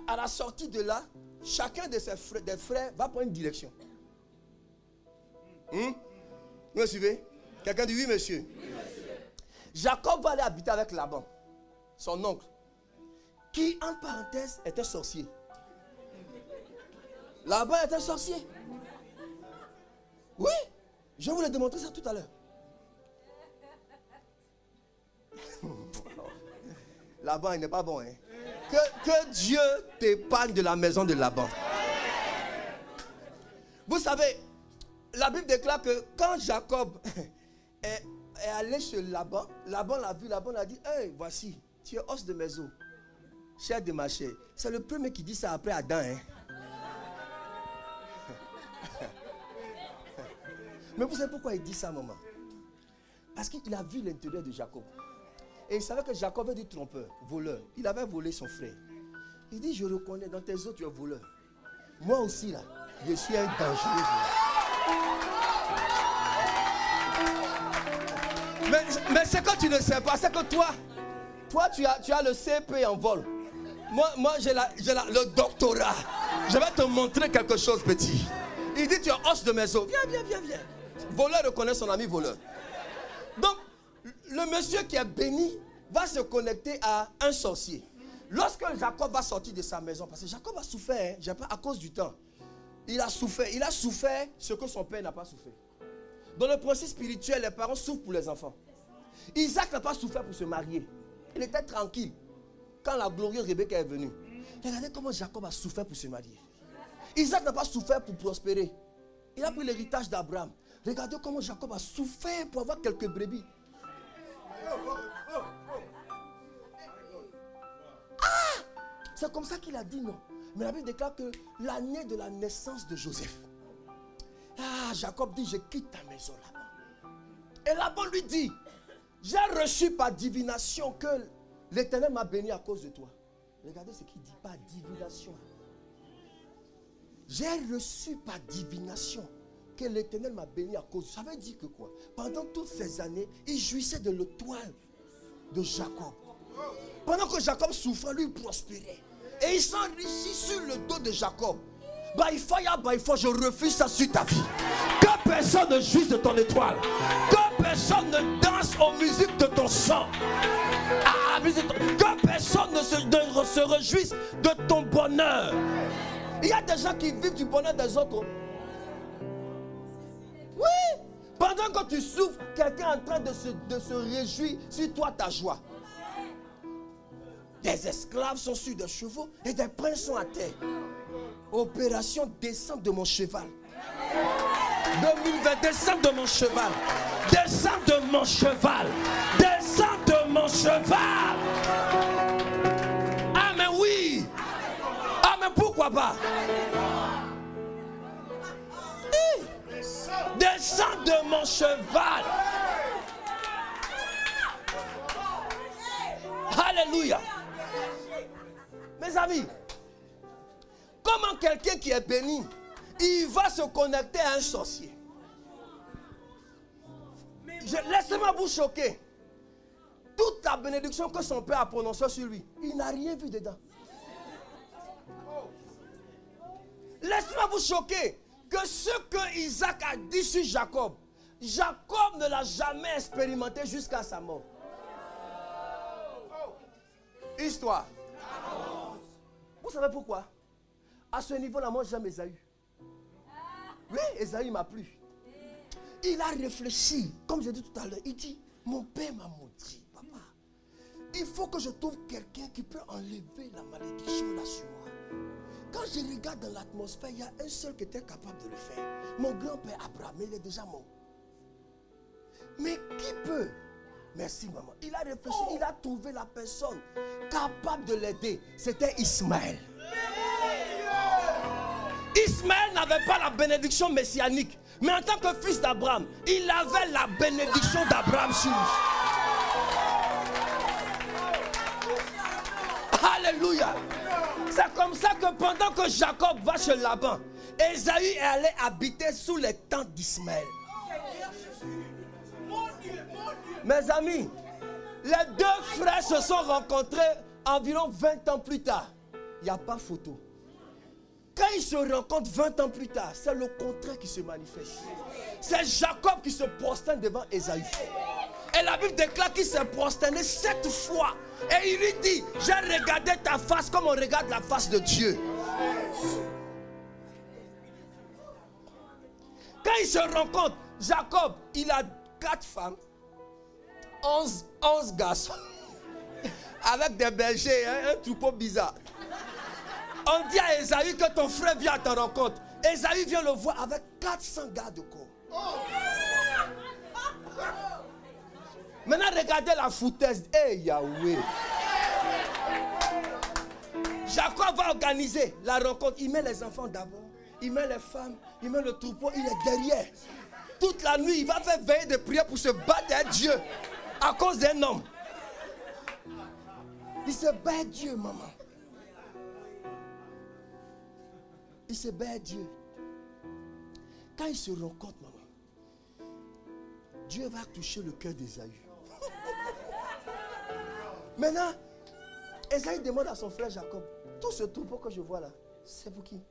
À la sortie de là, chacun de ses frères, des frères va prendre une direction. Vous me suivez? Quelqu'un dit oui, monsieur. Oui, monsieur. Jacob va aller habiter avec Laban, son oncle, qui, en parenthèse, est un sorcier. Laban est un sorcier. Oui, je vais vous le démontrer ça tout à l'heure. Laban, il n'est pas bon. Hein? Que Dieu t'épargne de la maison de Laban. Vous savez, la Bible déclare que quand Jacob est allé chez Laban, Laban l'a vu, Laban l'a dit, hey, voici, tu es os de mes os, chair de ma chair. C'est le premier qui dit ça après Adam. Hein? Mais vous savez pourquoi il dit ça, maman? Parce qu'il a vu l'intérieur de Jacob. Et il savait que Jacob était du trompeur, voleur. Il avait volé son frère. Il dit, je reconnais, dans tes os, tu es voleur. Moi aussi, là, je suis un dangereux voleur. Mais ce que tu ne sais pas, c'est que toi tu as le CP en vol. Moi j'ai le doctorat. Je vais te montrer quelque chose, petit. Il dit, tu es os de mes os. Viens. Voleur reconnaît son ami voleur. Donc, le monsieur qui est béni va se connecter à un sorcier. Lorsque Jacob va sortir de sa maison, parce que Jacob a souffert, à cause du temps. Il a souffert ce que son père n'a pas souffert. Dans le principe spirituel, les parents souffrent pour les enfants. Isaac n'a pas souffert pour se marier. Il était tranquille quand la glorieuse Rebecca est venue. Regardez comment Jacob a souffert pour se marier. Isaac n'a pas souffert pour prospérer. Il a pris l'héritage d'Abraham. Regardez comment Jacob a souffert pour avoir quelques brebis. C'est comme ça qu'il a dit non. Mais la Bible déclare que l'année de la naissance de Joseph. Jacob dit, je quitte ta maison là-bas. Et Laban lui dit, j'ai reçu par divination que l'Éternel m'a béni à cause de toi. Regardez ce qu'il dit, par divination. J'ai reçu par divination que l'Éternel m'a béni à cause. Ça veut dire que quoi? Pendant toutes ces années, il jouissait de l'étoile de Jacob. Pendant que Jacob souffrait, lui prospérait. Et il s'enrichit sur le dos de Jacob. By fire, je refuse ça sur ta vie. Que personne ne jouisse de ton étoile. Que personne ne danse aux musiques de ton sang. Que personne ne se réjouisse de ton bonheur. Il y a des gens qui vivent du bonheur des autres. Oui. Pendant que tu souffres, quelqu'un est en train de se réjouir sur toi ta joie. Des esclaves sont sur des chevaux et des princes sont à terre. Opération descente de mon cheval. 2020, descente de mon cheval. Descente de mon cheval. Descente de mon cheval. Ah mais oui. Ah mais pourquoi pas? Descente de mon cheval. Alléluia. Mes amis, comment quelqu'un qui est béni, il va se connecter à un sorcier? Laissez-moi vous choquer. Toute la bénédiction que son père a prononcée sur lui, il n'a rien vu dedans. Laissez-moi vous choquer que ce que Isaac a dit sur Jacob, Jacob ne l'a jamais expérimenté jusqu'à sa mort. Histoire. Vous savez pourquoi? À ce niveau-là, moi j'aime Ésaü. Oui, Ésaü m'a plu. Il a réfléchi, comme j'ai dit tout à l'heure. Il dit, mon père m'a maudit, papa. Il faut que je trouve quelqu'un qui peut enlever la malédiction là sur moi. Quand je regarde dans l'atmosphère, il y a un seul qui était capable de le faire. Mon grand-père Abraham, il est déjà mort. Mais qui peut? Merci maman. Il a réfléchi, il a trouvé la personne capable de l'aider. C'était Ismaël. Ismaël n'avait pas la bénédiction messianique. Mais en tant que fils d'Abraham, il avait la bénédiction d'Abraham sur lui. Alléluia. C'est comme ça que pendant que Jacob va chez Laban, Ésaü est allé habiter sous les tentes d'Ismaël. Mes amis, les deux frères se sont rencontrés environ 20 ans plus tard. Il n'y a pas photo. Quand ils se rencontrent 20 ans plus tard, c'est le contraire qui se manifeste. C'est Jacob qui se prosterne devant Ésaü. Et la Bible déclare qu'il s'est prosterné 7 fois. Et il lui dit, j'ai regardé ta face comme on regarde la face de Dieu. Quand ils se rencontrent, Jacob, il a 4 femmes, 11 garçons, avec des bergers, un troupeau bizarre. On dit à Ésaü que ton frère vient à ta rencontre. Ésaü vient le voir avec 400 garde-corps. Maintenant, regardez la foutaise. Hey Yahweh. Jacob va organiser la rencontre. Il met les enfants d'abord. Il met les femmes. Il met le troupeau. Il est derrière. Toute la nuit, il va faire veiller de prière pour se battre avec Dieu. À cause d'un homme. Il se bat avec Dieu, maman. Il se bat avec Dieu. Quand il se rencontre, maman, Dieu va toucher le cœur d'Ésaü. Maintenant, Ésaü demande à son frère Jacob, tout ce troupeau que je vois là, c'est pour qui?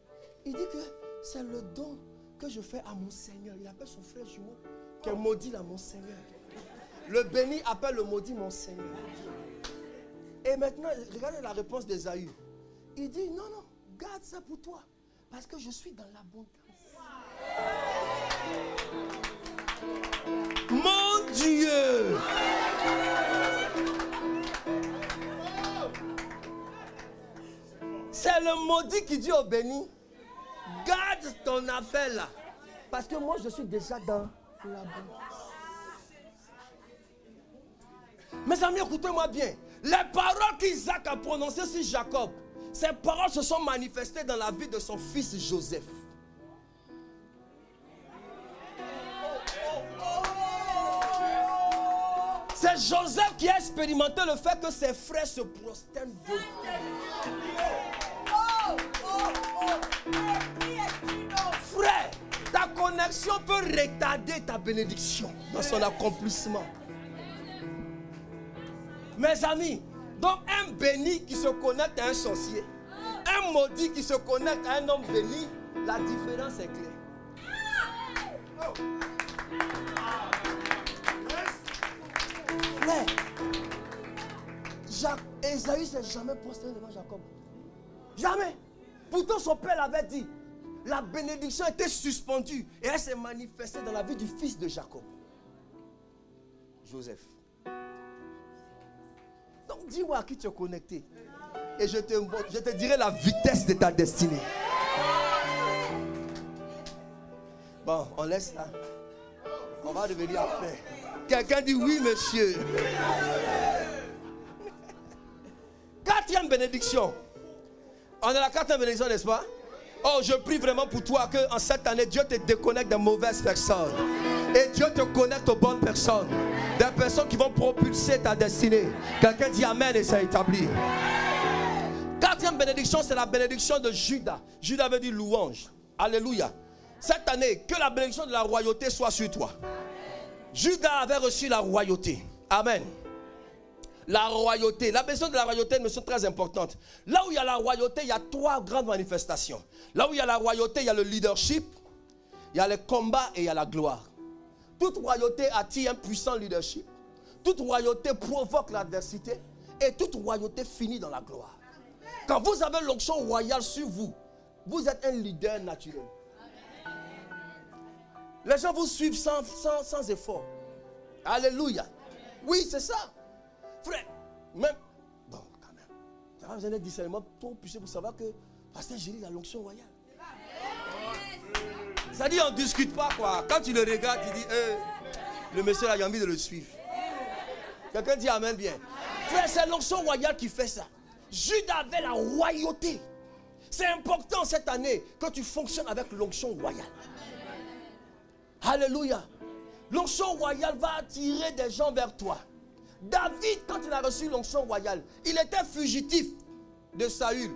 Il dit que c'est le don que je fais à mon Seigneur. Il appelle son frère jumeau, qui est maudit là, mon Seigneur. Le béni appelle le maudit mon Seigneur. Et maintenant, regardez la réponse d'Ésaü. Il dit, non, non, garde ça pour toi, parce que je suis dans l'abondance. Mon Dieu! C'est le maudit qui dit au béni, garde ton affaire là, parce que moi je suis déjà dans l'abondance. Mes amis, écoutez-moi bien. Les paroles qu'Isaac a prononcées sur Jacob, ces paroles se sont manifestées dans la vie de son fils Joseph. C'est Joseph qui a expérimenté le fait que ses frères se prosternent devant lui. Frère, ta connexion peut retarder ta bénédiction dans son accomplissement. Mes amis, donc un béni qui se connecte à un sorcier, un maudit qui se connecte à un homme béni, la différence est claire. Frère, Ésaü ne s'est jamais prosterné devant Jacob. Jamais. Pourtant son père l'avait dit. La bénédiction était suspendue et elle s'est manifestée dans la vie du fils de Jacob, Joseph. Donc dis-moi à qui tu es connecté et je te dirai la vitesse de ta destinée. Bon, on laisse là. On va revenir après. Quelqu'un dit oui, monsieur. 4e bénédiction. On a la 4e bénédiction, n'est-ce pas? Oh, je prie vraiment pour toi qu'en cette année, Dieu te déconnecte des mauvaises personnes. Et Dieu te connecte aux bonnes personnes. Des personnes qui vont propulser ta destinée. Quelqu'un dit amen et ça établit. 4e bénédiction, c'est la bénédiction de Judas. Judas veut dire louange. Alléluia. Cette année, que la bénédiction de la royauté soit sur toi. Judas avait reçu la royauté. Amen. La royauté. La bénédiction de la royauté est une notion très importante. Là où il y a la royauté, il y a 3 grandes manifestations. Là où il y a la royauté, il y a le leadership, il y a le combat et il y a la gloire. Toute royauté attire un puissant leadership. Toute royauté provoque l'adversité. Et toute royauté finit dans la gloire. Quand vous avez l'onction royale sur vous, vous êtes un leader naturel. Les gens vous suivent sans effort. Alléluia. Oui, c'est ça. Frère, même. Bon, quand même. Tu as besoin d'un discernement trop puissant pour savoir que Pasteur Géry a l'onction royale. Ça dit, on ne discute pas quoi. Quand tu le regardes, tu dis, le monsieur a envie de le suivre. Quelqu'un dit amen bien. Frère, c'est l'onction royale qui fait ça. Judas avait la royauté. C'est important cette année que tu fonctionnes avec l'onction royale. Alléluia. L'onction royale va attirer des gens vers toi. David, quand il a reçu l'onction royale, il était fugitif de Saül.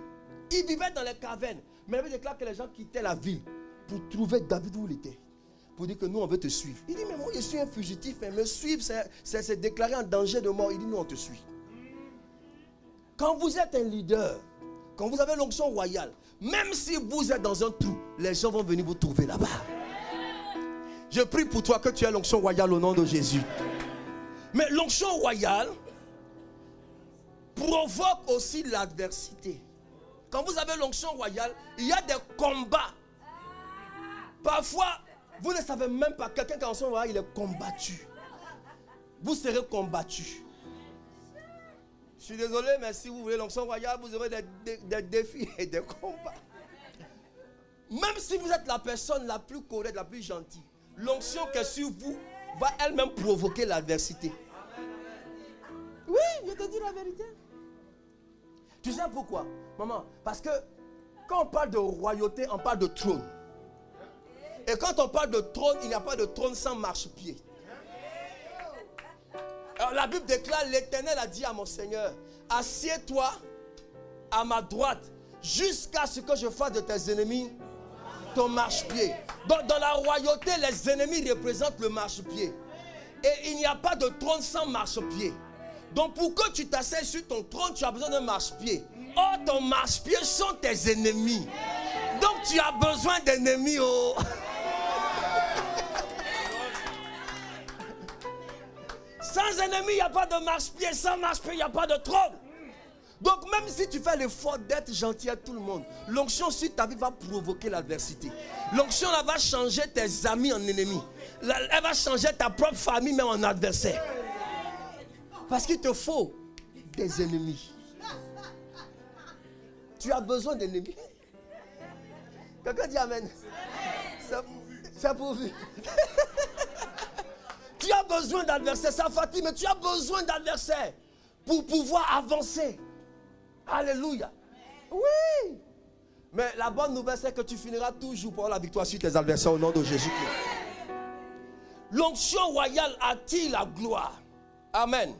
Il vivait dans les cavernes. Mais il avait déclaré que les gens quittaient la ville pour trouver David où il était. Pour dire que nous, on veut te suivre. Il dit, mais moi, je suis un fugitif. Mais me suivre, c'est déclarer en danger de mort. Il dit, nous, on te suit. Quand vous êtes un leader, quand vous avez l'onction royale, même si vous êtes dans un trou, les gens vont venir vous trouver là-bas. Je prie pour toi que tu aies l'onction royale au nom de Jésus. Mais l'onction royale provoque aussi l'adversité. Quand vous avez l'onction royale, il y a des combats. Parfois, vous ne savez même pas, quelqu'un qui a l'onction royale, il est combattu. Vous serez combattu. Je suis désolé, mais si vous voulez l'onction royale, vous aurez des défis et des combats. Même si vous êtes la personne la plus correcte, la plus gentille, l'onction qui est sur vous va elle-même provoquer l'adversité. Oui, je te dis la vérité. Tu sais pourquoi, maman? Parce que quand on parle de royauté, on parle de trône. Et quand on parle de trône, il n'y a pas de trône sans marchepied. Alors la Bible déclare, l'Éternel a dit à mon Seigneur, assieds-toi à ma droite jusqu'à ce que je fasse de tes ennemis ton marchepied. Donc dans la royauté, les ennemis représentent le marchepied. Et il n'y a pas de trône sans marchepied. Donc pour que tu t'asseyes sur ton trône, tu as besoin d'un marchepied. Or ton marchepied sont tes ennemis. Donc tu as besoin d'ennemis. Oh. Sans ennemis, il n'y a pas de marchepied. Sans marchepied, il n'y a pas de trône. Donc même si tu fais l'effort d'être gentil à tout le monde, l'onction sur ta vie va provoquer l'adversité. L'onction là va changer tes amis en ennemis. Elle va changer ta propre famille même en adversaire. Parce qu'il te faut des ennemis. Tu as besoin d'ennemis. Quelqu'un dit amen. C'est pourvu. Tu as besoin d'adversaires. Ça fatigue, mais tu as besoin d'adversaires pour pouvoir avancer. Alléluia. Oui. Mais la bonne nouvelle, c'est que tu finiras toujours par la victoire sur tes adversaires au nom de Jésus-Christ. L'onction royale attire la gloire. Amen.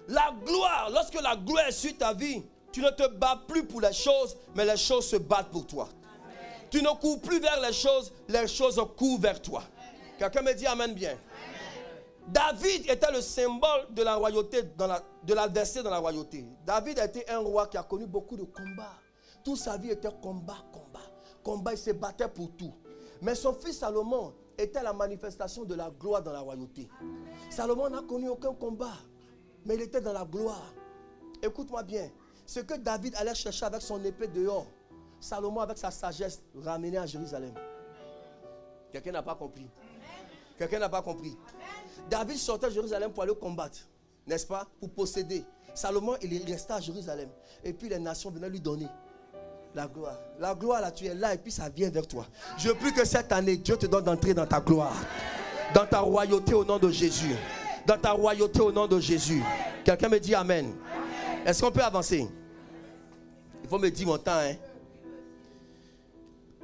La gloire, lorsque la gloire est sur ta vie, tu ne te bats plus pour les choses, mais les choses se battent pour toi. Amen. Tu ne cours plus vers les choses courent vers toi. Quelqu'un me dit amen bien. Amen. David était le symbole de la royauté, de l'adversaire dans la royauté. David a été un roi qui a connu beaucoup de combats. Toute sa vie était combat. Il se battait pour tout. Mais son fils Salomon était la manifestation de la gloire dans la royauté. Salomon n'a connu aucun combat. Mais il était dans la gloire. Écoute-moi bien. Ce que David allait chercher avec son épée dehors, Salomon avec sa sagesse ramenait à Jérusalem. Quelqu'un n'a pas compris. Quelqu'un n'a pas compris. David sortait à Jérusalem pour aller combattre. N'est-ce pas? Pour posséder. Salomon, il restait à Jérusalem. Et puis les nations venaient lui donner la gloire. La gloire là, tu es là et puis ça vient vers toi. Je prie que cette année, Dieu te donne d'entrer dans ta gloire. Dans ta royauté au nom de Jésus. Dans ta royauté au nom de Jésus. Quelqu'un me dit amen. Est-ce qu'on peut avancer? Il faut me dire mon temps. Hein?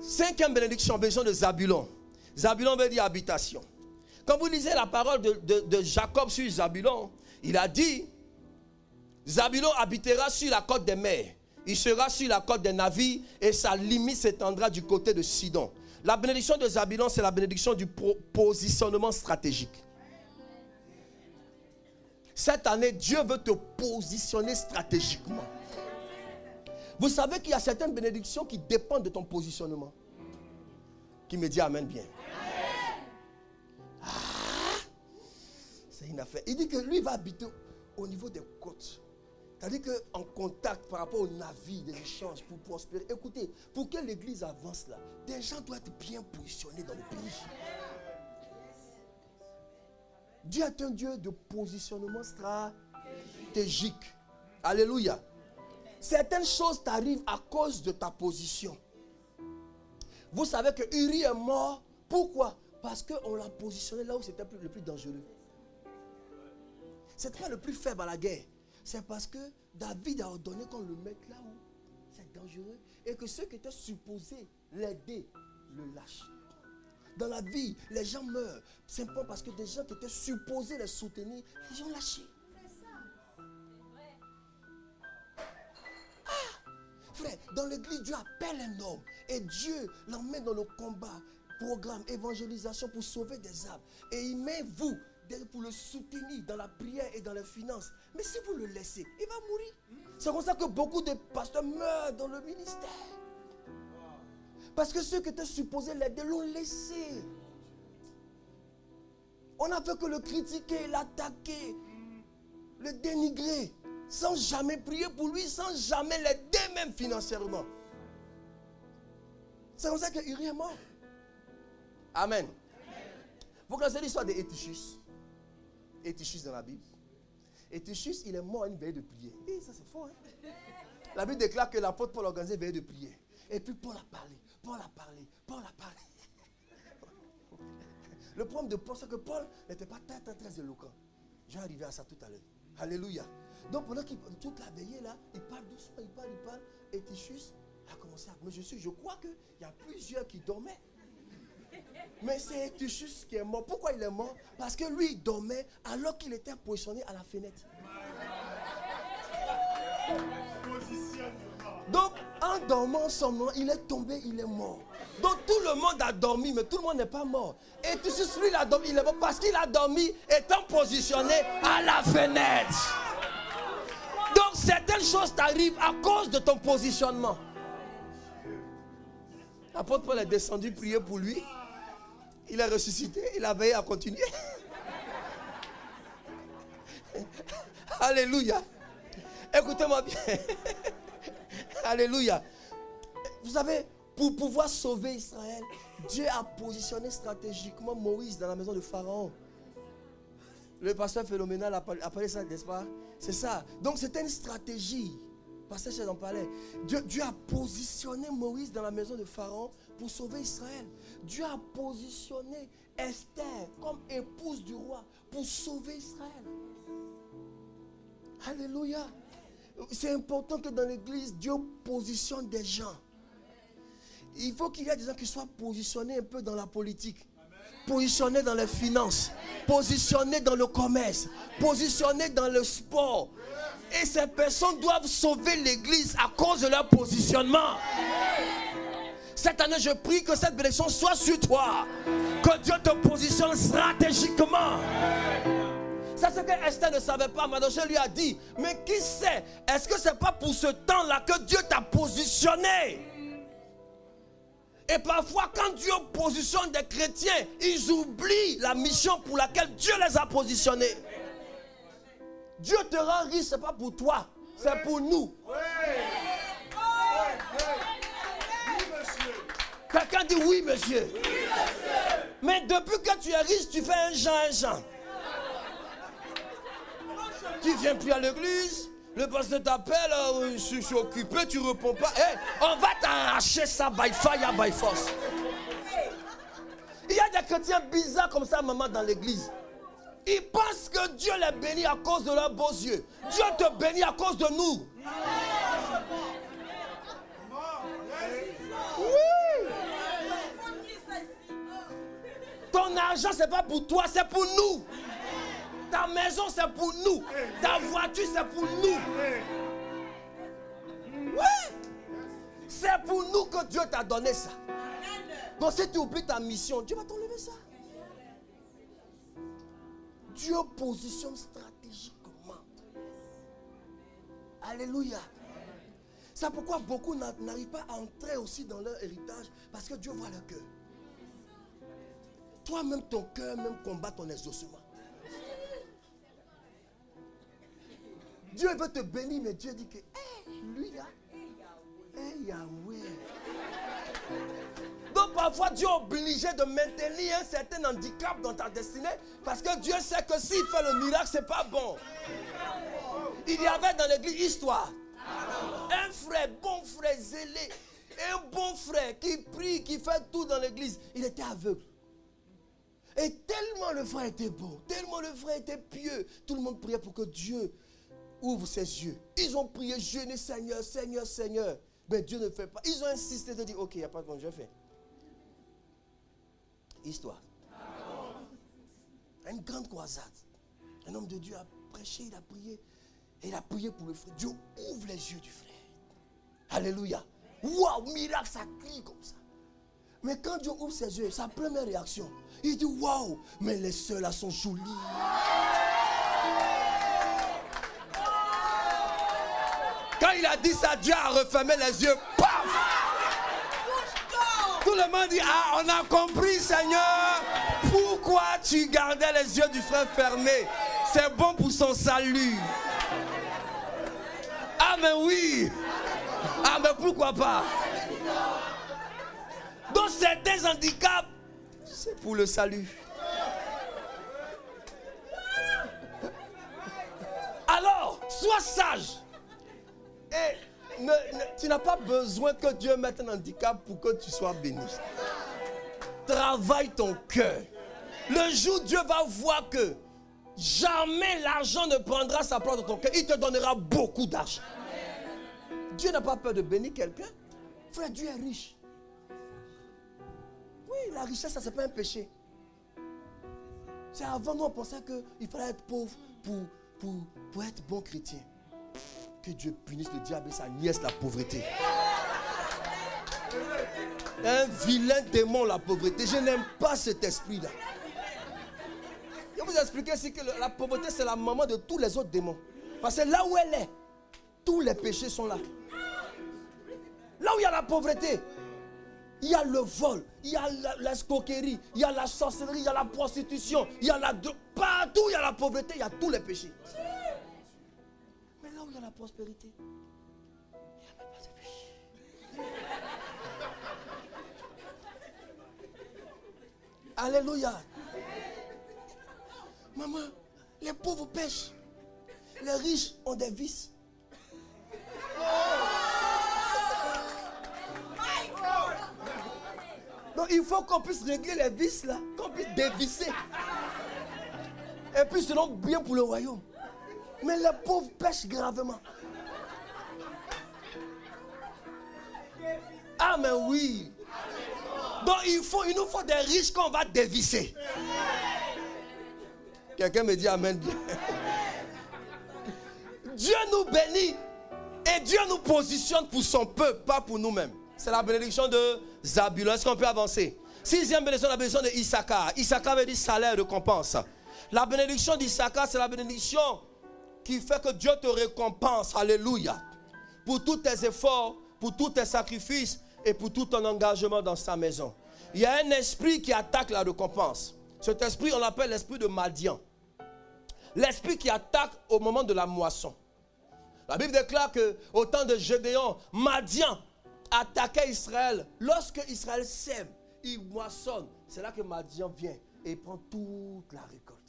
5e bénédiction, bénédiction de Zabulon. Zabulon veut dire habitation. Quand vous lisez la parole de Jacob sur Zabulon, il a dit, Zabulon habitera sur la côte des mers. Il sera sur la côte des navires et sa limite s'étendra du côté de Sidon. La bénédiction de Zabulon, c'est la bénédiction du positionnement stratégique. Cette année, Dieu veut te positionner stratégiquement. Vous savez qu'il y a certaines bénédictions qui dépendent de ton positionnement. Qui me dit amen bien. Ah, c'est une affaire. Il dit que lui va habiter au niveau des côtes. C'est-à-dire qu'en contact par rapport aux navires, des échanges pour prospérer. Écoutez, pour que l'église avance là, des gens doivent être bien positionnés dans le pays. Dieu est un Dieu de positionnement stratégique. Alléluia. Certaines choses t'arrivent à cause de ta position. Vous savez que Uri est mort. Pourquoi? Parce qu'on l'a positionné là où c'était le plus dangereux. C'était pas le plus faible à la guerre. C'est parce que David a ordonné qu'on le mette là où c'est dangereux. Et que ceux qui étaient supposés l'aider le lâchent. Dans la vie, les gens meurent simplement parce que des gens qui étaient supposés les soutenir, ils ont lâché. Ah, frère, dans l'église, Dieu appelle un homme et Dieu l'emmène dans le combat, programme, évangélisation pour sauver des âmes. Et il met vous pour le soutenir dans la prière et dans les finances. Mais si vous le laissez, il va mourir. C'est comme ça que beaucoup de pasteurs meurent dans le ministère. Parce que ceux qui étaient supposés l'aider l'ont laissé. On n'a fait que le critiquer, l'attaquer, le dénigrer, sans jamais prier pour lui, sans jamais l'aider même financièrement. C'est comme ça que Uri est mort. Amen. Vous connaissez l'histoire d'Étichus. Étichus dans la Bible. Étichus, il est mort à une veille de prière. Et ça c'est fort. Hein? La Bible déclare que l'apôtre Paul organisait une veille de prière. Et puis Paul a parlé, Paul a parlé, Paul a parlé. Le problème de Paul, c'est que Paul n'était pas très éloquent. Je vais arriver à ça tout à l'heure. Alléluia. Donc pendant qu'il toute la veillée là, il parle doucement, il parle. Et Étichus a commencé à... Mais je crois qu'il y a plusieurs qui dormaient. Mais c'est Étichus qui est mort. Pourquoi il est mort? Parce que lui, il dormait alors qu'il était positionné à la fenêtre. Donc, en dormant somnolent, il est tombé, il est mort. Donc, tout le monde a dormi, mais tout le monde n'est pas mort. Et Étichus, lui, il a dormi, il est mort parce qu'il a dormi étant positionné à la fenêtre. Donc, certaines choses t'arrivent à cause de ton positionnement. L'apôtre Paul est descendu prier pour lui. Il est ressuscité, il a veillé à continuer. Alléluia. Écoutez-moi bien. Alléluia. Vous savez, pour pouvoir sauver Israël, Dieu a positionné stratégiquement Moïse dans la maison de Pharaon. Le pasteur phénoménal a appelé ça, n'est-ce pas? C'est ça. Donc c'était une stratégie. Pasteur Chef en parlait. Dieu a positionné Moïse dans la maison de Pharaon pour sauver Israël. Dieu a positionné Esther comme épouse du roi pour sauver Israël. Alléluia. C'est important que dans l'église, Dieu positionne des gens. Il faut qu'il y ait des gens qui soient positionnés un peu dans la politique, positionnés dans les finances, positionnés dans le commerce, positionnés dans le sport. Et ces personnes doivent sauver l'église à cause de leur positionnement. Cette année, je prie que cette bénédiction soit sur toi. Que Dieu te positionne stratégiquement. C'est ce que Esther ne savait pas. Mardochée lui a dit, mais qui sait, est-ce que ce n'est pas pour ce temps-là que Dieu t'a positionné? Et parfois, quand Dieu positionne des chrétiens, ils oublient la mission pour laquelle Dieu les a positionnés. Dieu te rend riche, ce n'est pas pour toi, c'est pour nous. Quelqu'un dit oui, monsieur. Oui, monsieur. Mais depuis que tu es riche, tu fais un Jean. Tu ne viens plus à l'église, le pasteur t'appelle, je suis occupé, tu ne réponds pas. Hey, on va t'arracher ça by fire, by force. Il y a des chrétiens bizarres comme ça, maman, dans l'église. Ils pensent que Dieu les bénit à cause de leurs beaux yeux. Dieu te bénit à cause de nous. Oui. Ton argent, ce n'est pas pour toi, c'est pour nous. Ta maison, c'est pour nous. Ta voiture, c'est pour nous. Oui. C'est pour nous que Dieu t'a donné ça. Donc si tu oublies ta mission, Dieu va t'enlever ça. Dieu positionne stratégiquement. Alléluia. C'est pourquoi beaucoup n'arrivent pas à entrer aussi dans leur héritage, parce que Dieu voit leur cœur. Toi-même, ton cœur même combat ton exaucement. Dieu veut te bénir, mais Dieu dit que lui là, Yahweh. Donc parfois Dieu est obligé de maintenir un certain handicap dans ta destinée, parce que Dieu sait que s'il fait le miracle, c'est pas bon. Il y avait dans l'église histoire un frère, bon frère zélé, un bon frère qui prie, qui fait tout dans l'église. Il était aveugle. Et tellement le frère était bon, tellement le frère était pieux, tout le monde priait pour que Dieu ouvre ses yeux. Ils ont prié, jeûné, Seigneur, Seigneur, Seigneur. Mais Dieu ne fait pas. Ils ont insisté de dire, ok, il n'y a pas de problème, je fais. Histoire. Une grande croisade. Un homme de Dieu a prêché, il a prié. Et il a prié pour le frère. Dieu ouvre les yeux du frère. Alléluia. Waouh, miracle, ça crie comme ça. Mais quand Dieu ouvre ses yeux, sa première réaction, il dit waouh, mais les sœurs là sont jolies. Quand il a dit ça, Dieu a refermé les yeux. Paf! Tout le monde dit, ah, on a compris, Seigneur. Pourquoi tu gardais les yeux du frère fermés? C'est bon pour son salut. Ah, mais oui. Ah, mais pourquoi pas? Donc, certains handicaps, c'est pour le salut. Alors, sois sage. Et tu n'as pas besoin que Dieu mette un handicap pour que tu sois béni. Travaille ton cœur. Le jour où Dieu va voir que jamais l'argent ne prendra sa place dans ton cœur, il te donnera beaucoup d'argent. Dieu n'a pas peur de bénir quelqu'un. Frère, Dieu est riche. Oui, la richesse, ça, c'est pas un péché. C'est avant, nous, on pensait qu'il fallait être pauvre pour être bon chrétien. Que Dieu punisse le diable et sa nièce, la pauvreté. Un vilain démon, la pauvreté. Je n'aime pas cet esprit-là. Je vais vous expliquer ici que la pauvreté, c'est la maman de tous les autres démons. Parce que là où elle est, tous les péchés sont là. Là où il y a la pauvreté, il y a le vol, il y a l'escroquerie, il y a la sorcellerie, il y a la prostitution, il y a la drogue. Partout il y a la pauvreté, il y a tous les péchés. Mais là où il y a la prospérité, il n'y a même pas de péché. Alléluia. Maman, les pauvres pêchent. Les riches ont des vices. Donc il faut qu'on puisse régler les vices là, qu'on puisse dévisser. Et puis c'est donc bien pour le royaume. Mais les pauvres pêchent gravement. Ah mais oui. Donc il nous faut des riches qu'on va dévisser. Quelqu'un me dit amen bien. Dieu nous bénit et Dieu nous positionne pour son peuple, pas pour nous-mêmes. C'est la bénédiction de Zabulon. Est-ce qu'on peut avancer? Sixième bénédiction, la bénédiction de Issachar. Issachar veut dire salaire, récompense. La bénédiction d'Issachar, c'est la bénédiction qui fait que Dieu te récompense. Alléluia. Pour tous tes efforts, pour tous tes sacrifices et pour tout ton engagement dans sa maison. Il y a un esprit qui attaque la récompense. Cet esprit, on l'appelle l'esprit de Madian. L'esprit qui attaque au moment de la moisson. La Bible déclare qu'au temps de Gédéon, Madian attaquait Israël. Lorsque Israël sème, il moissonne. C'est là que Madian vient et il prend toute la récolte.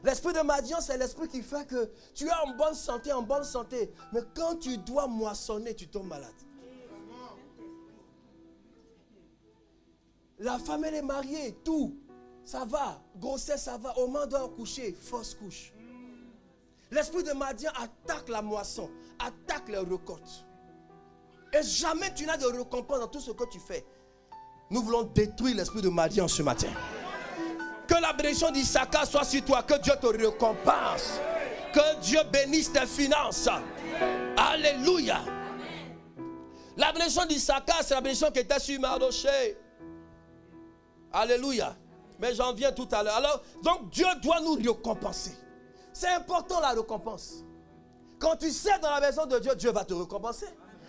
L'esprit de Madian, c'est l'esprit qui fait que tu es en bonne santé. Mais quand tu dois moissonner, tu tombes malade. La femme, elle est mariée, tout. Ça va. Grossesse, ça va. Au moment de coucher, fausse couche. L'esprit de Madian attaque la moisson, attaque les récoltes. Et jamais tu n'as de récompense dans tout ce que tu fais. Nous voulons détruire l'esprit de Madian ce matin. Que la bénédiction d'Issachar soit sur toi, que Dieu te récompense. Que Dieu bénisse tes finances. Alléluia. La bénédiction d'Issachar, c'est la bénédiction qui était sur Mardoché. Alléluia. Mais j'en viens tout à l'heure. Alors, donc Dieu doit nous récompenser. C'est important la récompense. Quand tu sers dans la maison de Dieu, Dieu va te récompenser.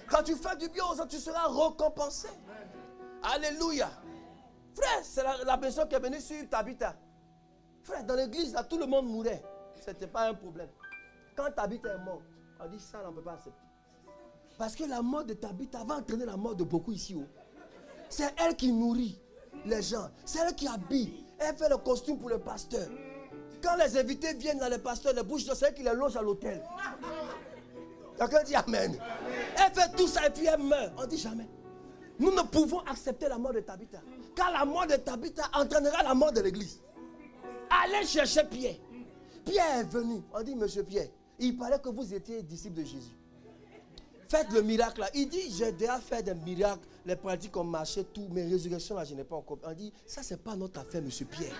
Quand tu fais du bien aux autres, tu seras récompensé. Alléluia. Frère, c'est la personne qui est venue sur Tabitha. Frère, dans l'église, là, tout le monde mourait. Ce n'était pas un problème. Quand Tabitha est morte, on dit ça, on ne peut pas accepter. Parce que la mort de Tabitha va entraîner la mort de beaucoup ici haut. C'est elle qui nourrit les gens. C'est elle qui habille. Elle fait le costume pour le pasteur. Quand les invités viennent dans les pasteurs, les bouches d'eau, c'est elle qui les loge à l'hôtel. Quelqu'un dit amen. Elle fait tout ça et puis elle meurt. On dit jamais. Nous ne pouvons accepter la mort de Tabitha. Car la mort de Tabitha entraînera la mort de l'église. Allez chercher Pierre. Pierre est venu. On dit, monsieur Pierre, il paraît que vous étiez disciple de Jésus. Faites le miracle là. Il dit, j'ai déjà fait des miracles. Les pratiques ont marché, tout. Mais résurrection là, je n'ai pas encore. On dit, ça c'est pas notre affaire, monsieur Pierre.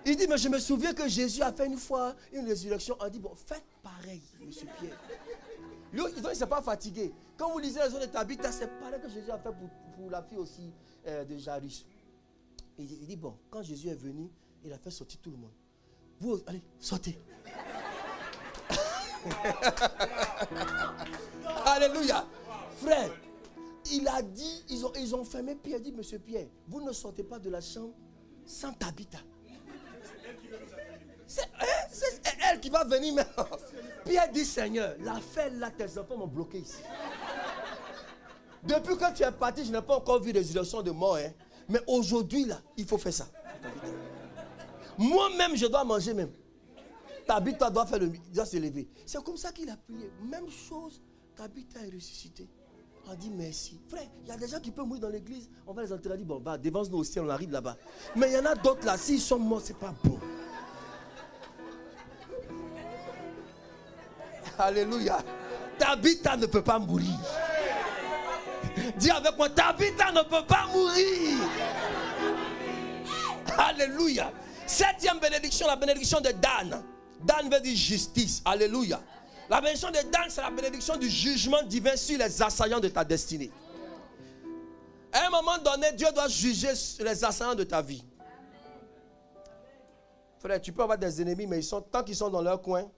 Il dit, mais je me souviens que Jésus a fait une fois une résurrection. On dit, bon, faites pareil, monsieur Pierre. Lui, il ne s'est pas fatigué. Quand vous lisez les autres de Tabitha, c'est pareil que Jésus a fait pour la fille aussi de Jairus. Il dit, bon, quand Jésus est venu, il a fait sortir tout le monde. Vous, allez, sortez. Alléluia. Frère, il a dit, ils ont fermé Pierre. Il dit, monsieur Pierre, vous ne sortez pas de la chambre sans Tabitha. C'est elle qui va venir maintenant. Pierre dit, Seigneur, l'affaire là, tes enfants m'ont bloqué ici. Depuis que tu es parti, je n'ai pas encore vu résurrection de mort. Hein. Mais aujourd'hui, là, il faut faire ça. Moi-même, je dois manger même. Tabitha doit se lever. C'est comme ça qu'il a prié. Même chose, Tabitha est ressuscité. On dit merci. Frère, il y a des gens qui peuvent mourir dans l'église. On va les enterrer. On dit, bon, bah, devance-nous au ciel, on arrive là-bas. Mais il y en a d'autres là, s'ils sont morts, c'est pas bon. Alléluia. Tabitha ne peut pas mourir. Dis avec moi, Tabitha ne peut pas mourir. Alléluia. 7e bénédiction, la bénédiction de Dan. Dan veut dire justice. Alléluia. La bénédiction de Dan, c'est la bénédiction du jugement divin sur les assaillants de ta destinée. À un moment donné, Dieu doit juger les assaillants de ta vie. Frère, tu peux avoir des ennemis, mais tant qu'ils sont dans leur coin,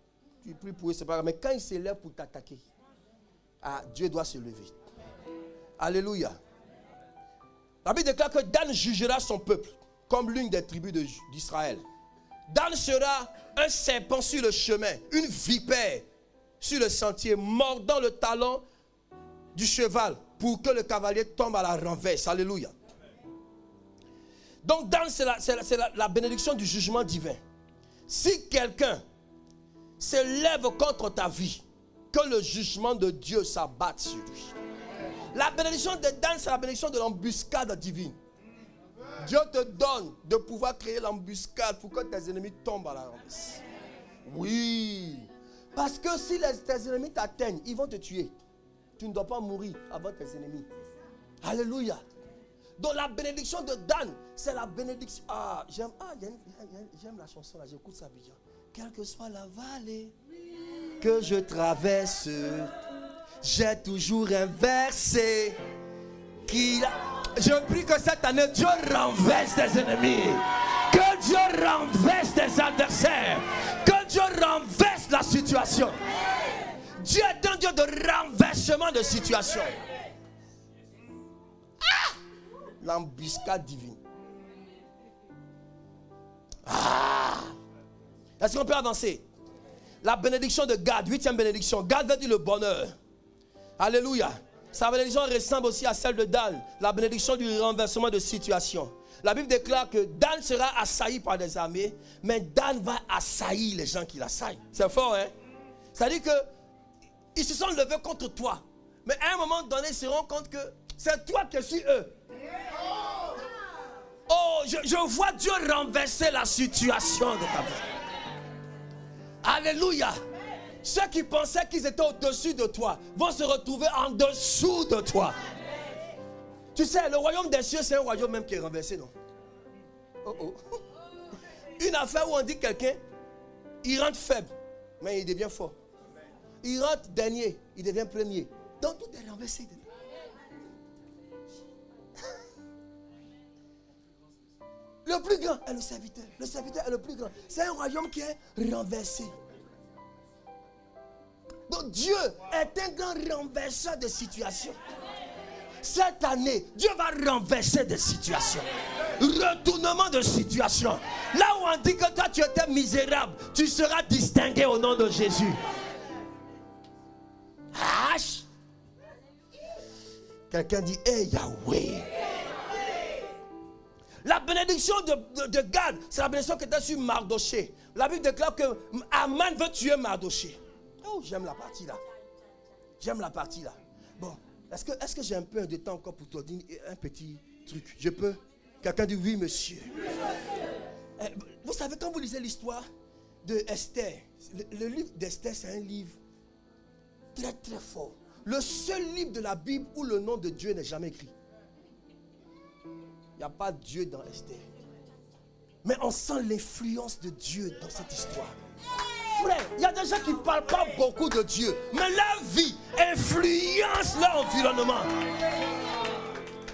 tu pries pour eux, c'est pas grave. Mais quand ils se lèvent pour t'attaquer, Dieu doit se lever. Alléluia. La Bible déclare que Dan jugera son peuple comme l'une des tribus d'Israël. Dan sera un serpent sur le chemin, une vipère sur le sentier, mordant le talon du cheval pour que le cavalier tombe à la renverse. Alléluia. Donc Dan, c'est la bénédiction du jugement divin. Si quelqu'un se lève contre ta vie, que le jugement de Dieu s'abatte sur lui. La bénédiction de Dan, c'est la bénédiction de l'embuscade divine. Dieu te donne de pouvoir créer l'embuscade pour que tes ennemis tombent à la renverse. Oui. Parce que si tes ennemis t'atteignent, ils vont te tuer. Tu ne dois pas mourir avant tes ennemis. Alléluia. Donc la bénédiction de Dan, c'est la bénédiction. J'aime la chanson là, j'écoute ça bien. Quelle que soit la vallée que je traverse, j'ai toujours un verset je prie que cette année, Dieu renverse tes ennemis. Que Dieu renverse tes adversaires. Que Dieu renverse la situation. Dieu est un Dieu de renversement de situation. L'embuscade divine. Est-ce qu'on peut avancer? La bénédiction de Gad, 8e bénédiction. Gad veut dire le bonheur. Alléluia. Sa bénédiction ressemble aussi à celle de Dan, la bénédiction du renversement de situation. La Bible déclare que Dan sera assailli par des armées, mais Dan va assaillir les gens qui l'assaillent. C'est fort, hein? C'est-à-dire qu'ils se sont levés contre toi, mais à un moment donné, ils se rendent compte que c'est toi qui suis eux. Oh, je vois Dieu renverser la situation de ta vie. Alléluia. Ceux qui pensaient qu'ils étaient au-dessus de toi vont se retrouver en dessous de toi. Tu sais, le royaume des cieux, c'est un royaume même qui est renversé, non? Une affaire où on dit quelqu'un, il rentre faible, mais il devient fort. Il rentre dernier, il devient premier. Donc tout est renversé. Le plus grand est le serviteur. Le serviteur est le plus grand. C'est un royaume qui est renversé. Donc Dieu est un grand renverseur de situations. Cette année, Dieu va renverser des situations. Retournement de situation. Là où on dit que toi tu étais misérable, tu seras distingué au nom de Jésus. H. Quelqu'un dit, hey Yahweh. La bénédiction de Gad, c'est la bénédiction qui était sur Mardoché. La Bible déclare que Aman veut tuer Mardoché. Oh, j'aime la partie là. J'aime la partie là. Bon, est-ce que j'ai un peu de temps encore pour te dire un petit truc? Je peux? Quelqu'un dit oui, monsieur. Vous savez, quand vous lisez l'histoire de Esther, le livre d'Esther, c'est un livre très très fort. Le seul livre de la Bible où le nom de Dieu n'est jamais écrit. Il n'y a pas Dieu dans Esther. Mais on sent l'influence de Dieu dans cette histoire. Frère, il y a des gens qui ne parlent pas beaucoup de Dieu, mais leur vie influence leur environnement.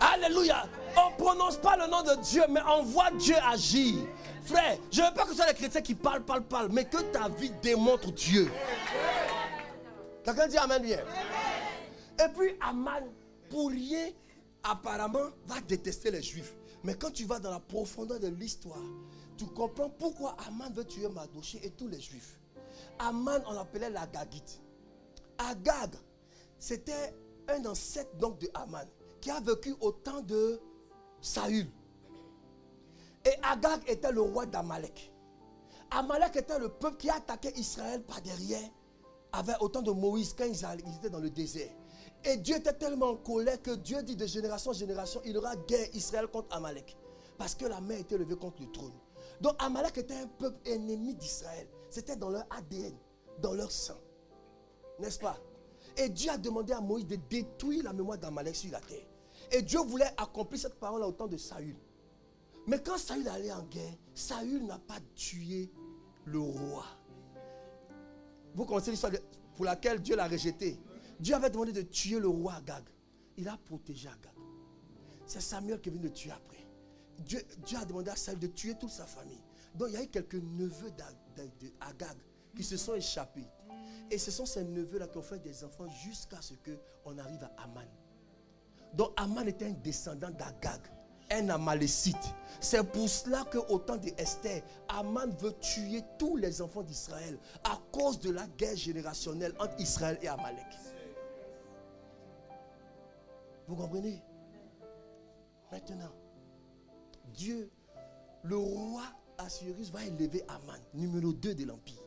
Alléluia. On ne prononce pas le nom de Dieu, mais on voit Dieu agir. Frère, je ne veux pas que ce soit les chrétiens qui parlent, mais que ta vie démontre Dieu. Quelqu'un dit Amen bien. Et puis Aman, pour rien, apparemment, va détester les Juifs. Mais quand tu vas dans la profondeur de l'histoire, tu comprends pourquoi Aman veut tuer Mardochée et tous les Juifs. Aman, on l'appelait l'Agagite. Agag, c'était un ancêtre donc de Aman, qui a vécu au temps de Saül. Et Agag était le roi d'Amalek. Amalek était le peuple qui a attaqué Israël par derrière, avec autant de Moïse quand ils étaient dans le désert. Et Dieu était tellement en colère que Dieu dit de génération en génération, il y aura guerre Israël contre Amalek. Parce que la main était levée contre le trône. Donc Amalek était un peuple ennemi d'Israël. C'était dans leur ADN, dans leur sang. N'est-ce pas? Et Dieu a demandé à Moïse de détruire la mémoire d'Amalek sur la terre. Et Dieu voulait accomplir cette parole au temps de Saül. Mais quand Saül allait en guerre, Saül n'a pas tué le roi. Vous connaissez l'histoire pour laquelle Dieu l'a rejeté. Dieu avait demandé de tuer le roi Agag. Il a protégé Agag. C'est Samuel qui est venu le tuer après. Dieu a demandé à Saül de tuer toute sa famille. Donc il y a eu quelques neveux d'Agag qui se sont échappés. Et ce sont ces neveux-là qui ont fait des enfants jusqu'à ce qu'on arrive à Aman. Donc Aman était un descendant d'Agag, un Amalécite. C'est pour cela qu'au temps d'Esther, Aman veut tuer tous les enfants d'Israël à cause de la guerre générationnelle entre Israël et Amalek. Vous comprenez? Maintenant, Dieu, le roi Assyrus va élever Aman, numéro 2 de l'Empire.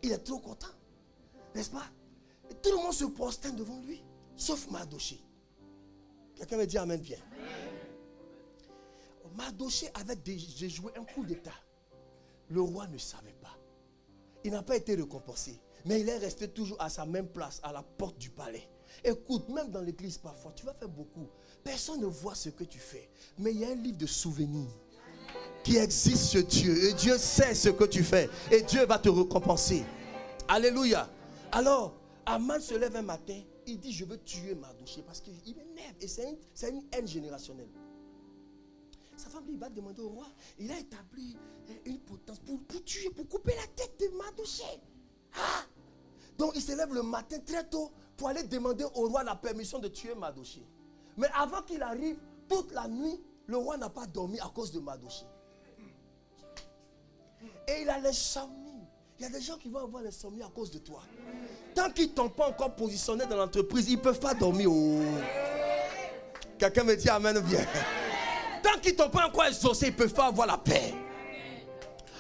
Il est trop content, n'est-ce pas? Et tout le monde se prosterne devant lui, sauf Mardochée. Quelqu'un me dit Amen bien. Mardochée avait déjà joué un coup d'état. Le roi ne savait pas. Il n'a pas été récompensé. Mais il est resté toujours à sa même place, à la porte du palais. Écoute, même dans l'église parfois, tu vas faire beaucoup. Personne ne voit ce que tu fais. Mais il y a un livre de souvenirs qui existe chez Dieu. Et Dieu sait ce que tu fais. Et Dieu va te récompenser. Alléluia. Alors, Aman se lève un matin. Il dit, je veux tuer Mardochée parce qu'il m'énerve. Et c'est une haine générationnelle. Sa femme lui va demander au roi. Il a établi une potence pour tuer, pour couper la tête de Mardochée. Ah! Donc il se lève le matin très tôt pour aller demander au roi la permission de tuer Mardochée. Mais avant qu'il arrive, toute la nuit, le roi n'a pas dormi à cause de Mardochée. Et il a l'insomnie. Il y a des gens qui vont avoir l'insomnie à cause de toi. Tant qu'ils ne t'ont pas encore positionné dans l'entreprise, ils ne peuvent pas dormir. Oh. Quelqu'un me dit Amen bien. Tant qu'ils ne t'ont pas encore exaucé, ils ne peuvent pas avoir la paix.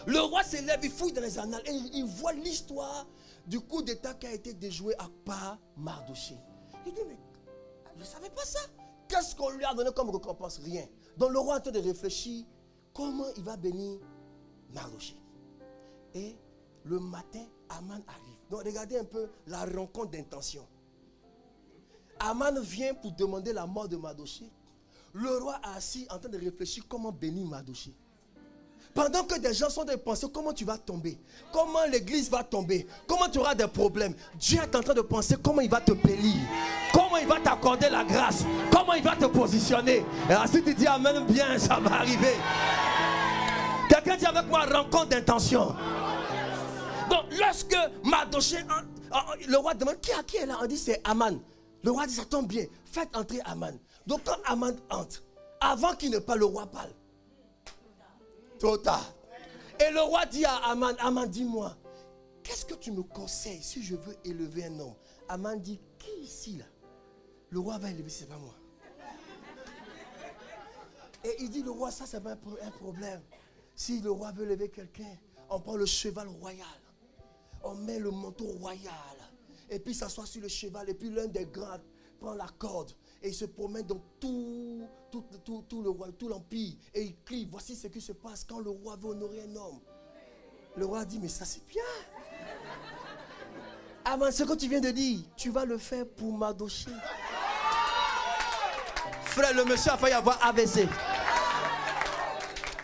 Le roi se lève, il fouille dans les annales et il voit l'histoire du coup d'état qui a été déjoué par Mardochée. Il dit, mais je ne savais pas ça. Qu'est-ce qu'on lui a donné comme récompense? Rien. Donc le roi est en train de réfléchir comment il va bénir Mardochée. Et le matin, Aman arrive. Donc regardez un peu la rencontre d'intention. Aman vient pour demander la mort de Mardochée. Le roi est assis en train de réfléchir comment bénir Mardochée. Pendant que des gens sont en train de penser comment tu vas tomber, comment l'église va tomber, comment tu auras des problèmes, Dieu est en train de penser comment il va te bénir, comment il va t'accorder la grâce, comment il va te positionner. Et ensuite il dit Amen bien, ça va arriver. Quelqu'un dit avec moi rencontre d'intention. Donc lorsque Mardochée, le roi demande qui est là, on dit c'est Aman. Le roi dit ça tombe bien, faites entrer Aman. Donc quand Aman entre, avant qu'il ne parle, le roi parle. Trop tard. Et le roi dit à Aman, Aman dis-moi, qu'est-ce que tu me conseilles si je veux élever un homme? Aman dit, qui ici là? Le roi va élever, c'est pas moi. Et il dit, le roi, ça c'est pas un problème. Si le roi veut élever quelqu'un, on prend le cheval royal. On met le manteau royal. Et puis s'assoit sur le cheval. Et puis l'un des grands prend la corde. Et il se promène dans tout l'empire. Et il crie, voici ce qui se passe quand le roi veut honorer un homme. Le roi dit, mais ça c'est bien. Avant ce que tu viens de dire, tu vas le faire pour Mardochée. Frère, le monsieur a failli avoir AVC.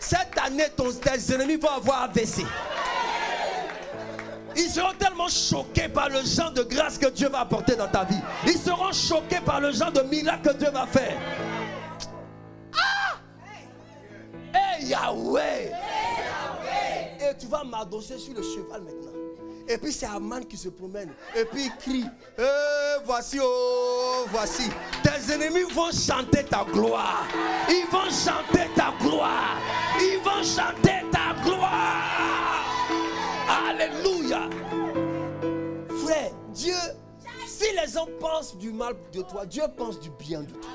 Cette année, tes ennemis vont avoir AVC. Ils seront tellement choqués par le genre de grâce que Dieu va apporter dans ta vie. Ils seront choqués par le genre de miracle que Dieu va faire. Ah! Hey Yahweh! Et tu vas m'adosser sur le cheval maintenant. Et puis c'est Aman qui se promène. Et puis il crie. Voici, oh, voici. Tes ennemis vont chanter ta gloire. Ils vont chanter ta gloire. Ils vont chanter ta gloire. Alléluia. Frère, Dieu, si les gens pensent du mal de toi, Dieu pense du bien de toi.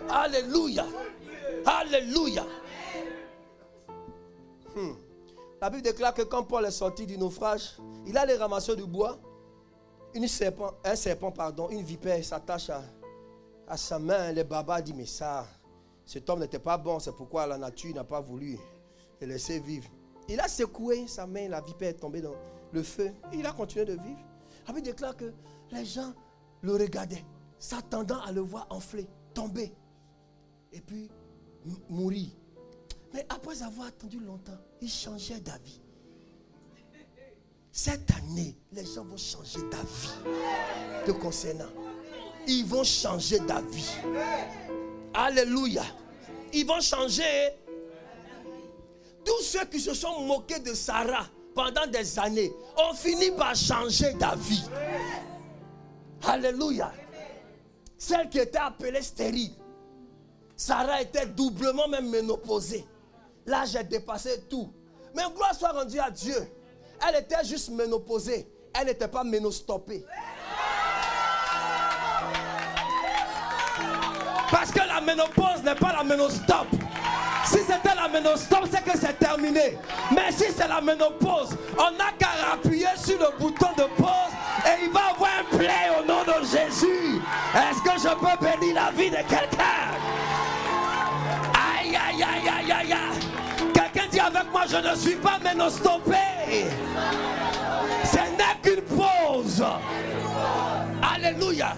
Alléluia. Alléluia. La Bible déclare que quand Paul est sorti du naufrage, il a les ramasseurs de bois. Une vipère s'attache à sa main. Les babas disent, mais ça, cet homme n'était pas bon, c'est pourquoi la nature n'a pas voulu le laisser vivre. Il a secoué sa main, la vipère est tombée dans le feu. Et il a continué de vivre. La Bible déclare que les gens le regardaient, s'attendant à le voir enfler, tomber, et puis mourir. Mais après avoir attendu longtemps, il changeait d'avis. Cette année, les gens vont changer d'avis te concernant. Ils vont changer d'avis. Alléluia. Ils vont changer. Tous ceux qui se sont moqués de Sarah pendant des années ont fini par changer d'avis. Alléluia. Celle qui était appelée stérile. Sarah était doublement même ménopausée. L'âge est dépassé tout. Mais gloire soit rendue à Dieu. Elle était juste ménopausée. Elle n'était pas ménostoppée. Parce que la ménopause n'est pas la ménostop. Si c'était la ménostop, c'est que c'est terminé. Mais si c'est la ménopause, on n'a qu'à appuyer sur le bouton de pause et il va avoir un play au nom de Jésus. Est-ce que je peux bénir la vie de quelqu'un? Aïe, aïe, aïe, aïe, aïe, aïe. Quelqu'un dit avec moi, je ne suis pas ménostoppé. Ce n'est qu'une pause. Alléluia.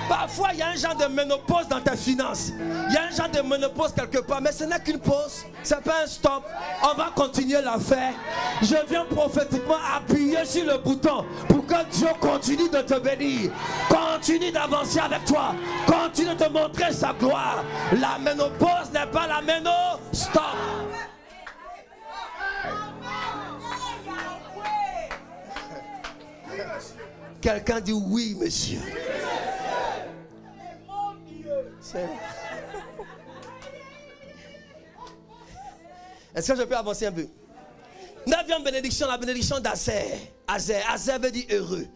Parfois, il y a un genre de ménopause dans tes finances. Il y a un genre de ménopause quelque part. Mais ce n'est qu'une pause. Ce n'est pas un stop. On va continuer l'affaire. Je viens prophétiquement appuyer sur le bouton pour que Dieu continue de te bénir. Continue d'avancer avec toi. Continue de te montrer sa gloire. La ménopause n'est pas la ménostop. Quelqu'un dit oui, monsieur. Est-ce que je peux avancer un peu? 9e bénédiction, la bénédiction d'Azer. Azer veut dire heureux.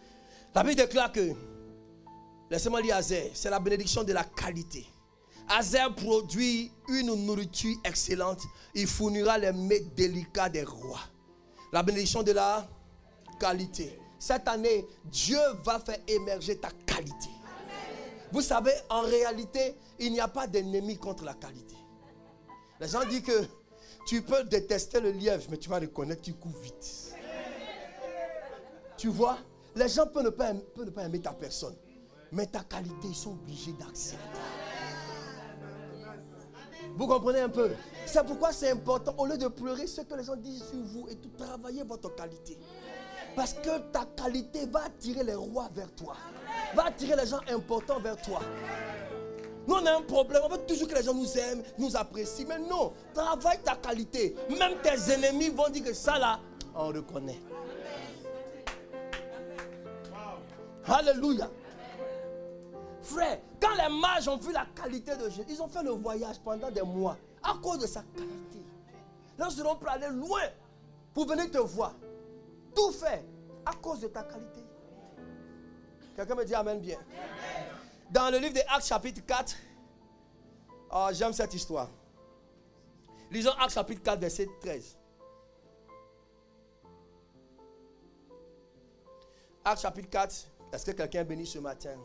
La Bible déclare que, laissez-moi lire Azer, c'est la bénédiction de la qualité. Azer produit une nourriture excellente. Il fournira les mets délicats des rois. La bénédiction de la qualité. Cette année, Dieu va faire émerger ta qualité. Vous savez, en réalité, il n'y a pas d'ennemi contre la qualité. Les gens disent que tu peux détester le lièvre, mais tu vas reconnaître qu'il court vite. Tu vois, les gens peuvent ne pas aimer ta personne, mais ta qualité, ils sont obligés d'accepter. Vous comprenez un peu? C'est pourquoi c'est important, au lieu de pleurer ce que les gens disent sur vous, et tout travailler votre qualité. Parce que ta qualité va attirer les rois vers toi. Va attirer les gens importants vers toi. Nous, on a un problème. On veut toujours que les gens nous aiment, nous apprécient. Mais non, travaille ta qualité. Même tes ennemis vont dire que ça là, on reconnaît. Alléluia. Frère, quand les mages ont vu la qualité de Jésus, ils ont fait le voyage pendant des mois à cause de sa qualité. Là, ils seront prêts à aller loin pour venir te voir. Tout fait à cause de ta qualité. Quelqu'un me dit amen bien. Dans le livre des Actes chapitre 4, j'aime cette histoire. Lisons Actes chapitre 4 verset 13. Actes chapitre 4, est-ce que quelqu'un est béni ce matin?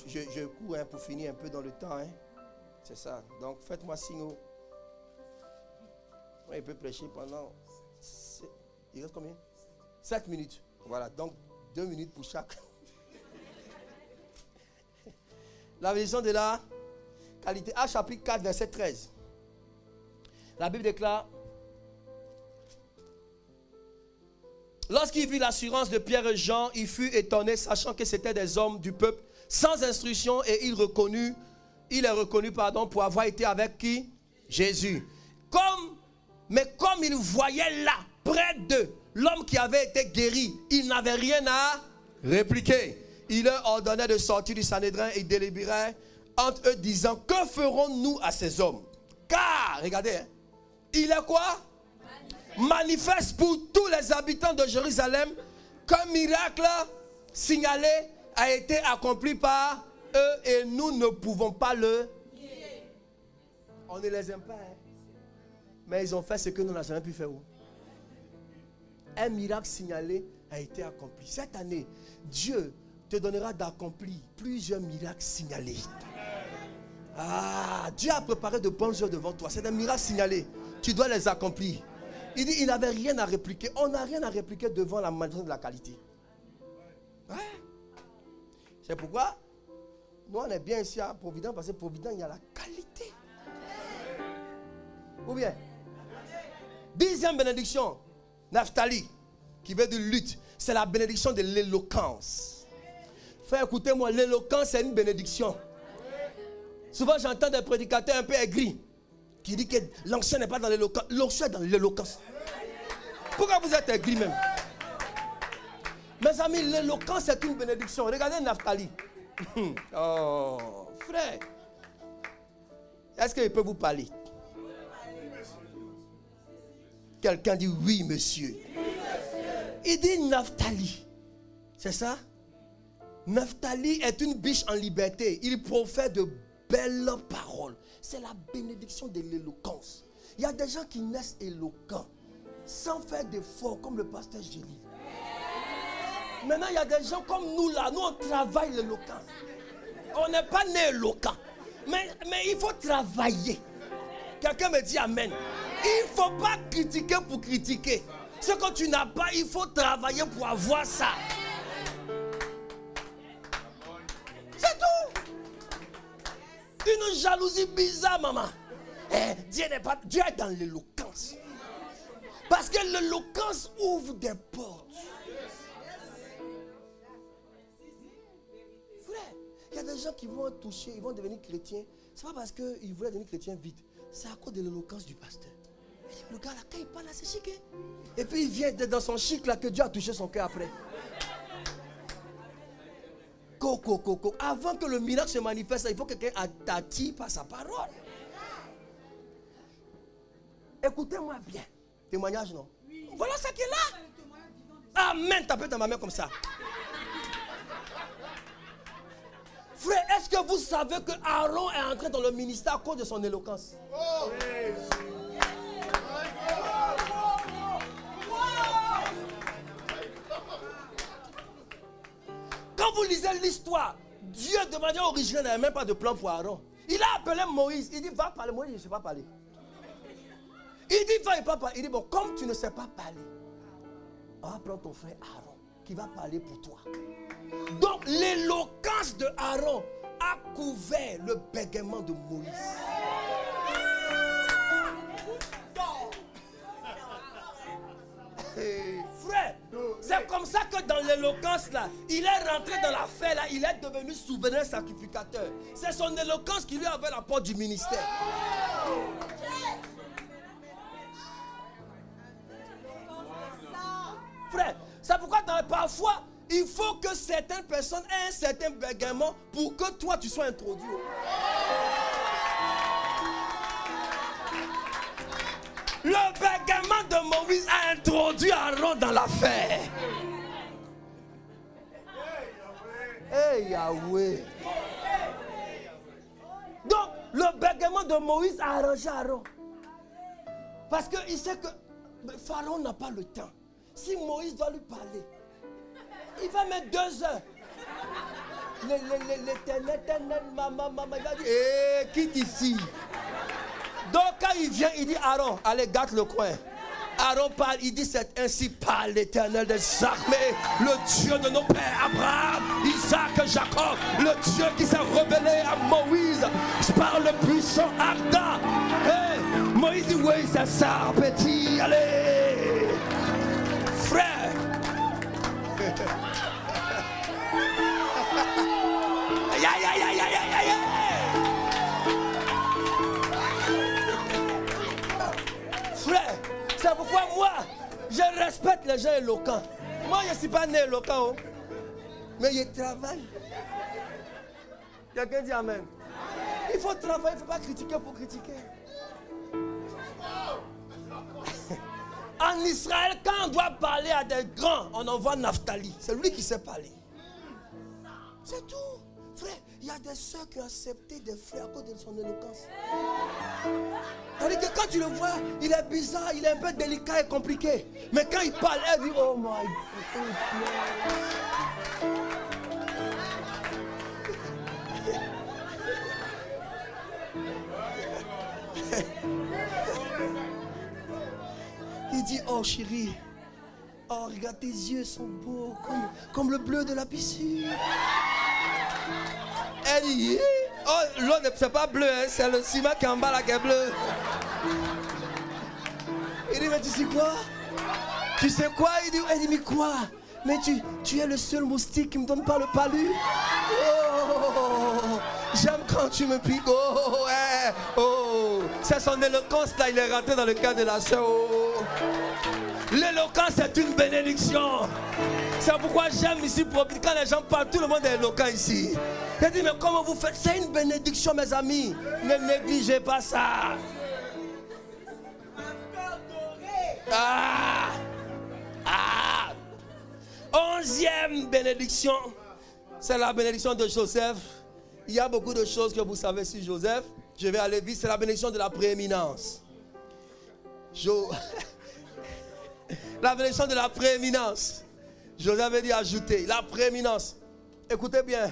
Je cours pour finir un peu dans le temps. C'est ça. Donc faites-moi signe. Il peut prêcher pendant... Il reste combien? 7 minutes. Voilà, donc 2 minutes pour chaque. La vision de la Qualité. Actes chapitre 4, verset 13. La Bible déclare: lorsqu'il vit l'assurance de Pierre et Jean, il fut étonné, sachant que c'étaient des hommes du peuple, sans instruction, et il est reconnu pour avoir été avec qui? Jésus. Mais comme il voyait là, près d'eux, l'homme qui avait été guéri, il n'avait rien à répliquer. Il leur ordonnait de sortir du Sanhédrin et délibérait entre eux, disant: que ferons-nous à ces hommes? Car, regardez, hein, il est quoi? Manifeste pour tous les habitants de Jérusalem qu'un miracle signalé a été accompli par eux et nous ne pouvons pas le nier. On ne les aime pas, hein? Mais ils ont fait ce que nous n'avons jamais pu faire. Un miracle signalé a été accompli. Cette année, Dieu te donnera d'accomplir plusieurs miracles signalés. Ah, Dieu a préparé de bonnes choses devant toi. C'est un miracle signalé. Tu dois les accomplir. Il dit, il n'avait rien à répliquer. On n'a rien à répliquer devant la manifestation de la qualité. Ouais. C'est pourquoi nous on est bien ici à Providence, parce que Providence, il y a la qualité. Ou bien, 10e bénédiction, Naphtali, qui veut dire lutte, c'est la bénédiction de l'éloquence. Frère, écoutez-moi, l'éloquence c'est une bénédiction. Souvent j'entends des prédicateurs un peu aigris qui disent que l'ancien n'est pas dans l'éloquence. L'ancien est dans l'éloquence. Pourquoi vous êtes aigris même? Mes amis, l'éloquence c'est une bénédiction. Regardez Naphtali. Oh, frère. Est-ce qu'il peut vous parler? Quelqu'un dit oui, monsieur. Il dit Naphtali. C'est ça? Naphtali est une biche en liberté. Il profère de belles paroles. C'est la bénédiction de l'éloquence. Il y a des gens qui naissent éloquents sans faire d'efforts, comme le pasteur Gély. Maintenant, il y a des gens comme nous là. Nous, on travaille l'éloquence. On n'est pas né éloquent. Mais il faut travailler. Quelqu'un me dit amen. Il ne faut pas critiquer pour critiquer. Ce que tu n'as pas, il faut travailler pour avoir ça. C'est tout. Une jalousie bizarre, maman. Dieu est dans l'éloquence. Parce que l'éloquence ouvre des portes. Frère, il y a des gens qui vont toucher, ils vont devenir chrétiens. Ce n'est pas parce qu'ils voulaient devenir chrétiens vite. C'est à cause de l'éloquence du pasteur. Le gars là, quand il parle là, c'est chic. Et puis il vient dans son chic là que Dieu a touché son cœur après. Coco. Avant que le miracle se manifeste, il faut que quelqu'un t'attire par sa parole. Écoutez-moi bien. Témoignage, non? Oui. Voilà ça qui est là. Amen. Tapez dans ma main comme ça. Frère, est-ce que vous savez que Aaron est entré dans le ministère à cause de son éloquence? Oh. Oui. Quand vous lisez l'histoire, Dieu de manière originelle n'avait même pas de plan pour Aaron. Il a appelé Moïse. Il dit, va parler. Moïse, je ne sais pas parler. Il dit, va et pas parler. Il dit, bon, comme tu ne sais pas parler, on va prendre ton frère Aaron qui va parler pour toi. Donc, l'éloquence de Aaron a couvert le bégaiement de Moïse. Hey, frère, c'est comme ça que dans l'éloquence là, il est rentré dans l'affaire là, il est devenu souverain sacrificateur. C'est son éloquence qui lui a ouvert la porte du ministère. Frère, c'est pourquoi parfois il faut que certaines personnes aient un certain bégaiement pour que toi tu sois introduit. Le bégaiement de Moïse a introduit Aaron dans l'affaire. Hey Yahweh. Donc, le bégaiement de Moïse a arrangé Aaron. Parce qu'il sait que Pharaon n'a pas le temps. Si Moïse doit lui parler, il va mettre 2 heures. L'éternel, maman, il va dire, quitte ici. Donc quand il vient, il dit Aaron, allez, gâte le coin. Aaron parle, il dit c'est ainsi parle l'Éternel des armées, le Dieu de nos pères Abraham, Isaac, Jacob, le Dieu qui s'est révélé à Moïse par le puissant ardent. Hey, Moïse dit oui c'est ça petit, allez frère. Aïe aïe aïe aïe aïe aïe aïe. Frère, c'est pourquoi moi, je respecte les gens éloquents. Moi, je ne suis pas né éloquent, oh. Mais je travaille. Quelqu'un dit Amen. Il faut travailler, il ne faut pas critiquer pour critiquer. En Israël, quand on doit parler à des grands, on envoie Naphtali. C'est lui qui sait parler. C'est tout. Frère, il y a des soeurs qui ont accepté des frères à cause de son éloquence. C'est-à-dire que quand tu le vois, il est bizarre, il est un peu délicat et compliqué. Mais quand il parle, elle dit oh my God. Il dit oh chérie, oh regarde tes yeux sont beaux comme le bleu de la piscine. Elle dit oh l'eau c'est pas bleu, hein, c'est le ciment qui est en bas là qui est bleu. Il dit mais tu sais quoi? Tu sais quoi? Elle dit mais quoi? Mais tu es le seul moustique qui me donne pas le palu. Oh, j'aime quand tu me piques. Oh, ouais. Oh. C'est son éloquence là, il est rentré dans le cœur de la soeur. Oh. L'éloquence est une bénédiction. C'est pourquoi j'aime ici, quand les gens parlent, tout le monde est éloquent ici. Il dit mais comment vous faites? C'est une bénédiction mes amis. Ne négligez pas ça. Ah. Ah. 11e bénédiction, c'est la bénédiction de Joseph. Il y a beaucoup de choses que vous savez sur Joseph. Je vais aller vite, c'est la bénédiction de la prééminence. La bénédiction de la prééminence. Joseph veut dire ajouter, la prééminence. Écoutez bien,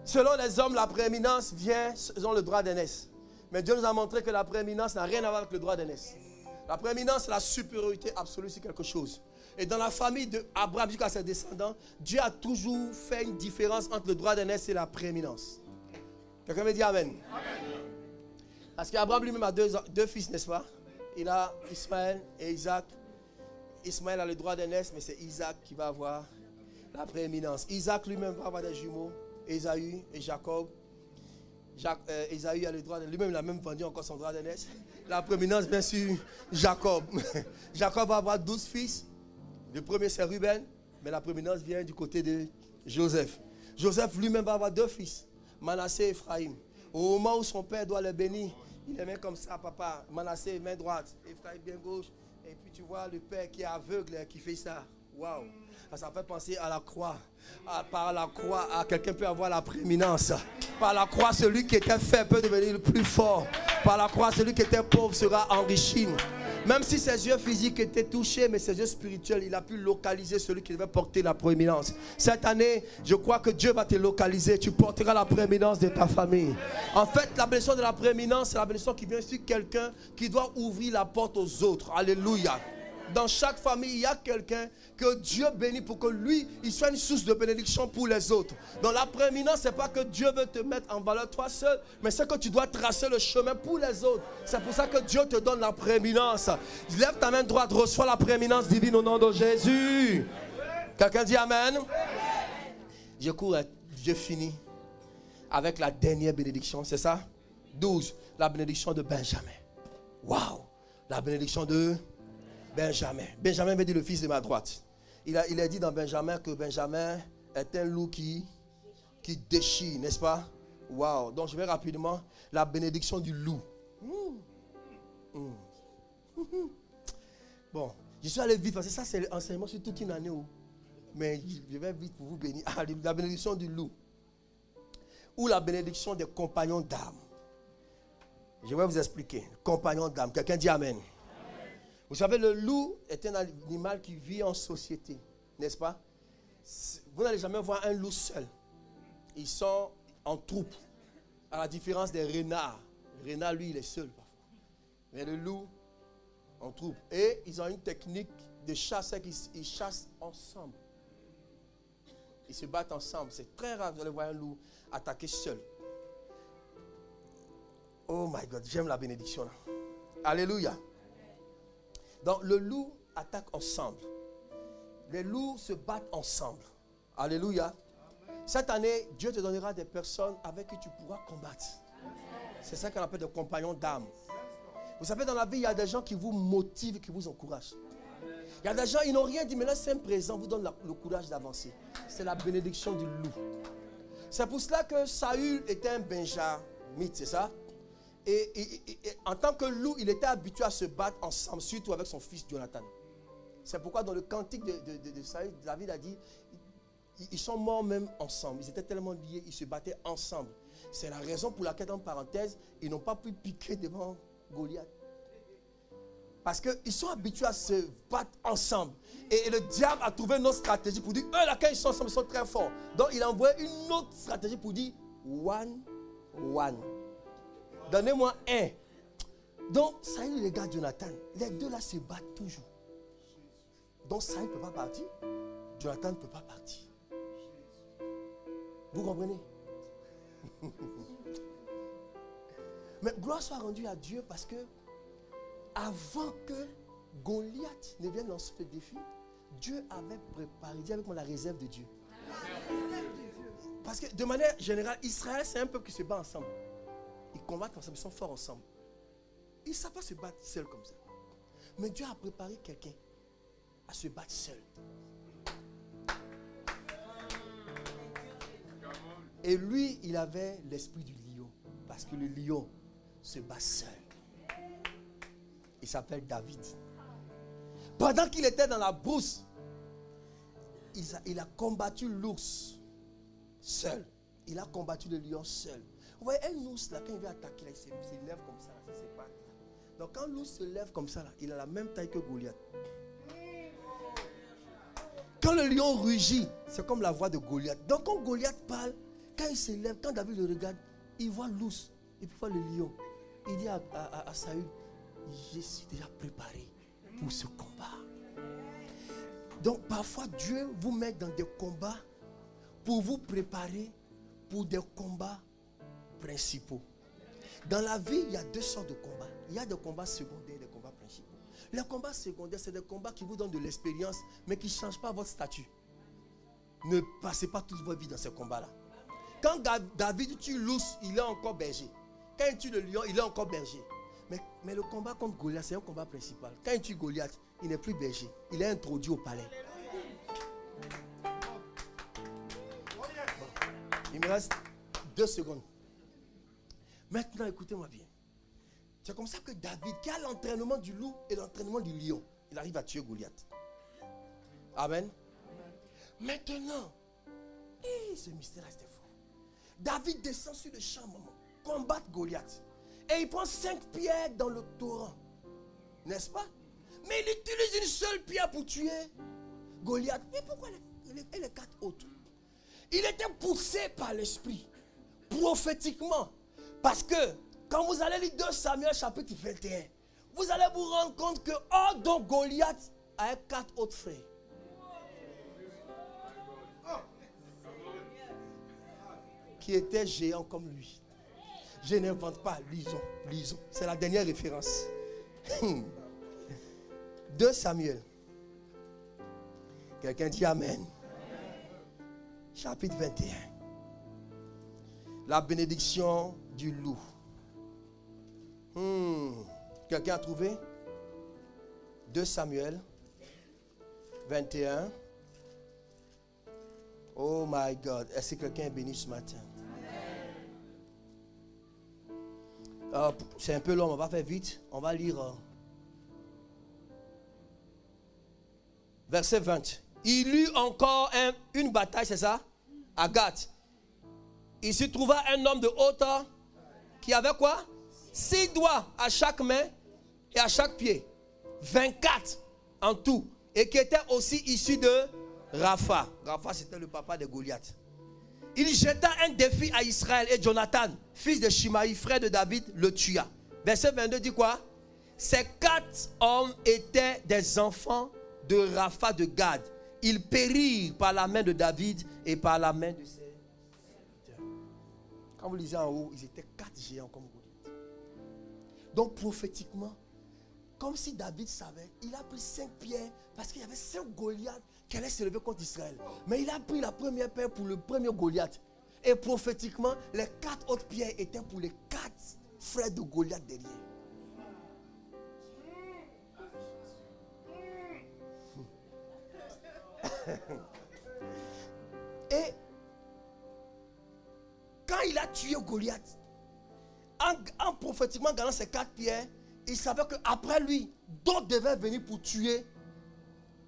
selon les hommes, la prééminence vient selon le droit d'aînesse. Mais Dieu nous a montré que la prééminence n'a rien à voir avec le droit d'aînesse. La prééminence, c'est la supériorité absolue sur quelque chose. Et dans la famille d'Abraham jusqu'à ses descendants, Dieu a toujours fait une différence entre le droit d'aînesse et la prééminence. Quelqu'un me dit Amen. Amen. Parce qu'Abraham lui-même a deux fils, n'est-ce pas? Il a Ismaël et Isaac. Ismaël a le droit d'aînesse, mais c'est Isaac qui va avoir la prééminence. Isaac lui-même va avoir des jumeaux, Ésaü et Jacob. Ésaü a le droit d'aînesse. Lui-même, il a même vendu encore son droit d'aînesse. La prééminence, bien sûr, Jacob. Jacob va avoir 12 fils. Le premier, c'est Ruben, mais la prééminence vient du côté de Joseph. Joseph lui-même va avoir 2 fils, Manassé et Ephraïm. Au moment où son père doit le bénir, il les met comme ça, papa. Manassé, main droite, Ephraïm, bien gauche. Et puis tu vois le père qui est aveugle, qui fait ça. Waouh! Ça fait penser à la croix. Par la croix, quelqu'un peut avoir la prééminence. Par la croix, celui qui était faible peut devenir le plus fort. Par la croix, celui qui était pauvre sera enrichi. Même si ses yeux physiques étaient touchés, mais ses yeux spirituels, il a pu localiser celui qui devait porter la prééminence. Cette année, je crois que Dieu va te localiser. Tu porteras la prééminence de ta famille. En fait, la bénédiction de la prééminence, c'est la bénédiction qui vient sur quelqu'un qui doit ouvrir la porte aux autres. Alléluia. Dans chaque famille, il y a quelqu'un que Dieu bénit pour que lui, il soit une source de bénédiction pour les autres. Dans la prééminence, ce n'est pas que Dieu veut te mettre en valeur toi seul, mais c'est que tu dois tracer le chemin pour les autres. C'est pour ça que Dieu te donne la prééminence. Lève ta main droite, reçois la prééminence divine au nom de Jésus. Quelqu'un dit Amen. Je finis avec la dernière bénédiction, c'est ça? 12, la bénédiction de Benjamin. Waouh! La bénédiction de Benjamin. Benjamin veut dire le fils de ma droite. Il a dit dans Benjamin que Benjamin est un loup qui déchire, n'est-ce pas? Waouh. Donc je vais rapidement. La bénédiction du loup. Bon, je suis allé vite parce que ça c'est l'enseignement sur toute une année. Mais je vais vite pour vous bénir. La bénédiction du loup. Ou la bénédiction des compagnons d'âme. Je vais vous expliquer. Compagnons d'âme. Quelqu'un dit Amen. Vous savez, le loup est un animal qui vit en société, n'est-ce pas? Vous n'allez jamais voir un loup seul. Ils sont en troupe, à la différence des renards. Le renard, lui, il est seul parfois. Mais le loup, En troupe. Et ils ont une technique de chasse, c'est qu'ils chassent ensemble. Ils se battent ensemble. C'est très rare, vous allez voir un loup attaquer seul. Oh my God, j'aime la bénédiction là. Alléluia. Donc le loup attaque ensemble. Les loups se battent ensemble. Alléluia. Cette année, Dieu te donnera des personnes avec qui tu pourras combattre. C'est ça qu'on appelle des compagnons d'âme. Vous savez, dans la vie, il y a des gens qui vous motivent, qui vous encouragent. Il y a des gens, ils n'ont rien dit, mais là, c'est un présent, vous donne le courage d'avancer. C'est la bénédiction du loup. C'est pour cela que Saül était un benjamite, c'est ça? Et en tant que loup, il était habitué à se battre ensemble, surtout avec son fils Jonathan. C'est pourquoi dans le cantique de Saül, David a dit, ils sont morts même ensemble. Ils étaient tellement liés, ils se battaient ensemble. C'est la raison pour laquelle, en parenthèse, ils n'ont pas pu piquer devant Goliath. Parce qu'ils sont habitués à se battre ensemble. Et le diable a trouvé une autre stratégie pour dire, eux là, quand ils sont ensemble, ils sont très forts. Donc il a envoyé une autre stratégie pour dire, one. Donnez-moi un. Donc Saül et les gars Jonathan, les deux là se battent toujours. Donc Saül ne peut pas partir, Jonathan ne peut pas partir. Vous comprenez? Mais gloire soit rendue à Dieu parce que avant que Goliath ne vienne lancer le défi, Dieu avait préparé, dis avec moi, la réserve de Dieu. Parce que de manière générale, Israël, c'est un peuple qui se bat ensemble. Ils combattent ensemble, ils sont forts ensemble. Ils ne savent pas se battre seuls comme ça. Mais Dieu a préparé quelqu'un à se battre seul. Et lui, il avait l'esprit du lion. Parce que le lion se bat seul. Il s'appelle David. Pendant qu'il était dans la brousse, il a combattu l'ours seul. Il a combattu le lion seul. Vous voyez, un ours, là, quand il veut attaquer, là, il se lève comme ça. Là, c'est pas... Donc quand l'ours se lève comme ça, là, il a la même taille que Goliath. Quand le lion rugit, c'est comme la voix de Goliath. Donc quand Goliath parle, quand il se lève, quand David le regarde, il voit l'ours et puis il voit le lion. Il dit à Saül, je suis déjà préparé pour ce combat. Donc parfois Dieu vous met dans des combats pour vous préparer pour des combats principaux. Dans la vie, il y a deux sortes de combats. Il y a des combats secondaires et des combats principaux. Les combats secondaires, c'est des combats qui vous donnent de l'expérience, mais qui ne changent pas votre statut. Ne passez pas toute votre vie dans ces combats-là. Quand David tue l'ours, il est encore berger. Quand il tue le lion, il est encore berger. Mais le combat contre Goliath, c'est un combat principal. Quand il tue Goliath, il n'est plus berger. Il est introduit au palais. Il me reste 2 secondes. Maintenant, écoutez-moi bien. C'est comme ça que David, qui a l'entraînement du loup et l'entraînement du lion, il arrive à tuer Goliath. Amen. Maintenant, ce mystère-là, c'était fou. David descend sur le champ, maman, combattre Goliath. Et il prend 5 pierres dans le torrent. N'est-ce pas? Mais il utilise une seule pierre pour tuer Goliath. Mais pourquoi les 4 autres? Il était poussé par l'esprit, prophétiquement. Parce que, quand vous allez lire 2 Samuel chapitre 21, vous allez vous rendre compte que, donc Goliath a 4 autres frères. Qui étaient géants comme lui. Je n'invente pas, lisons. C'est la dernière référence. 2 Samuel. Quelqu'un dit Amen. Chapitre 21. La bénédiction du loup. Quelqu'un a trouvé? 2 Samuel 21. Oh my God. Est-ce que quelqu'un est béni ce matin? C'est un peu long, on va faire vite. On va lire verset 20. Il eut encore une bataille, c'est ça? À Gath. Il se trouva un homme de haute qui avait quoi? 6 doigts à chaque main et à chaque pied. 24 en tout. Et qui était aussi issu de Rapha. Rapha, c'était le papa de Goliath. Il jeta un défi à Israël et Jonathan, fils de Shimaï, frère de David, le tua. Verset 22 dit quoi? Ces 4 hommes étaient des enfants de Rapha de Gad. Ils périrent par la main de David et par la main de ses serviteurs. Quand vous lisez en haut, ils étaient 4 géants comme Goliath. Donc prophétiquement, comme si David savait, il a pris 5 pierres parce qu'il y avait 5 Goliaths qui allaient se lever contre Israël. Mais il a pris la première pierre pour le premier Goliath. Et prophétiquement, les 4 autres pierres étaient pour les 4 frères de Goliath derrière. Et quand il a tué Goliath, en prophétiquement gagnant ces 4 pierres, il savait qu'après lui, d'autres devaient venir pour tuer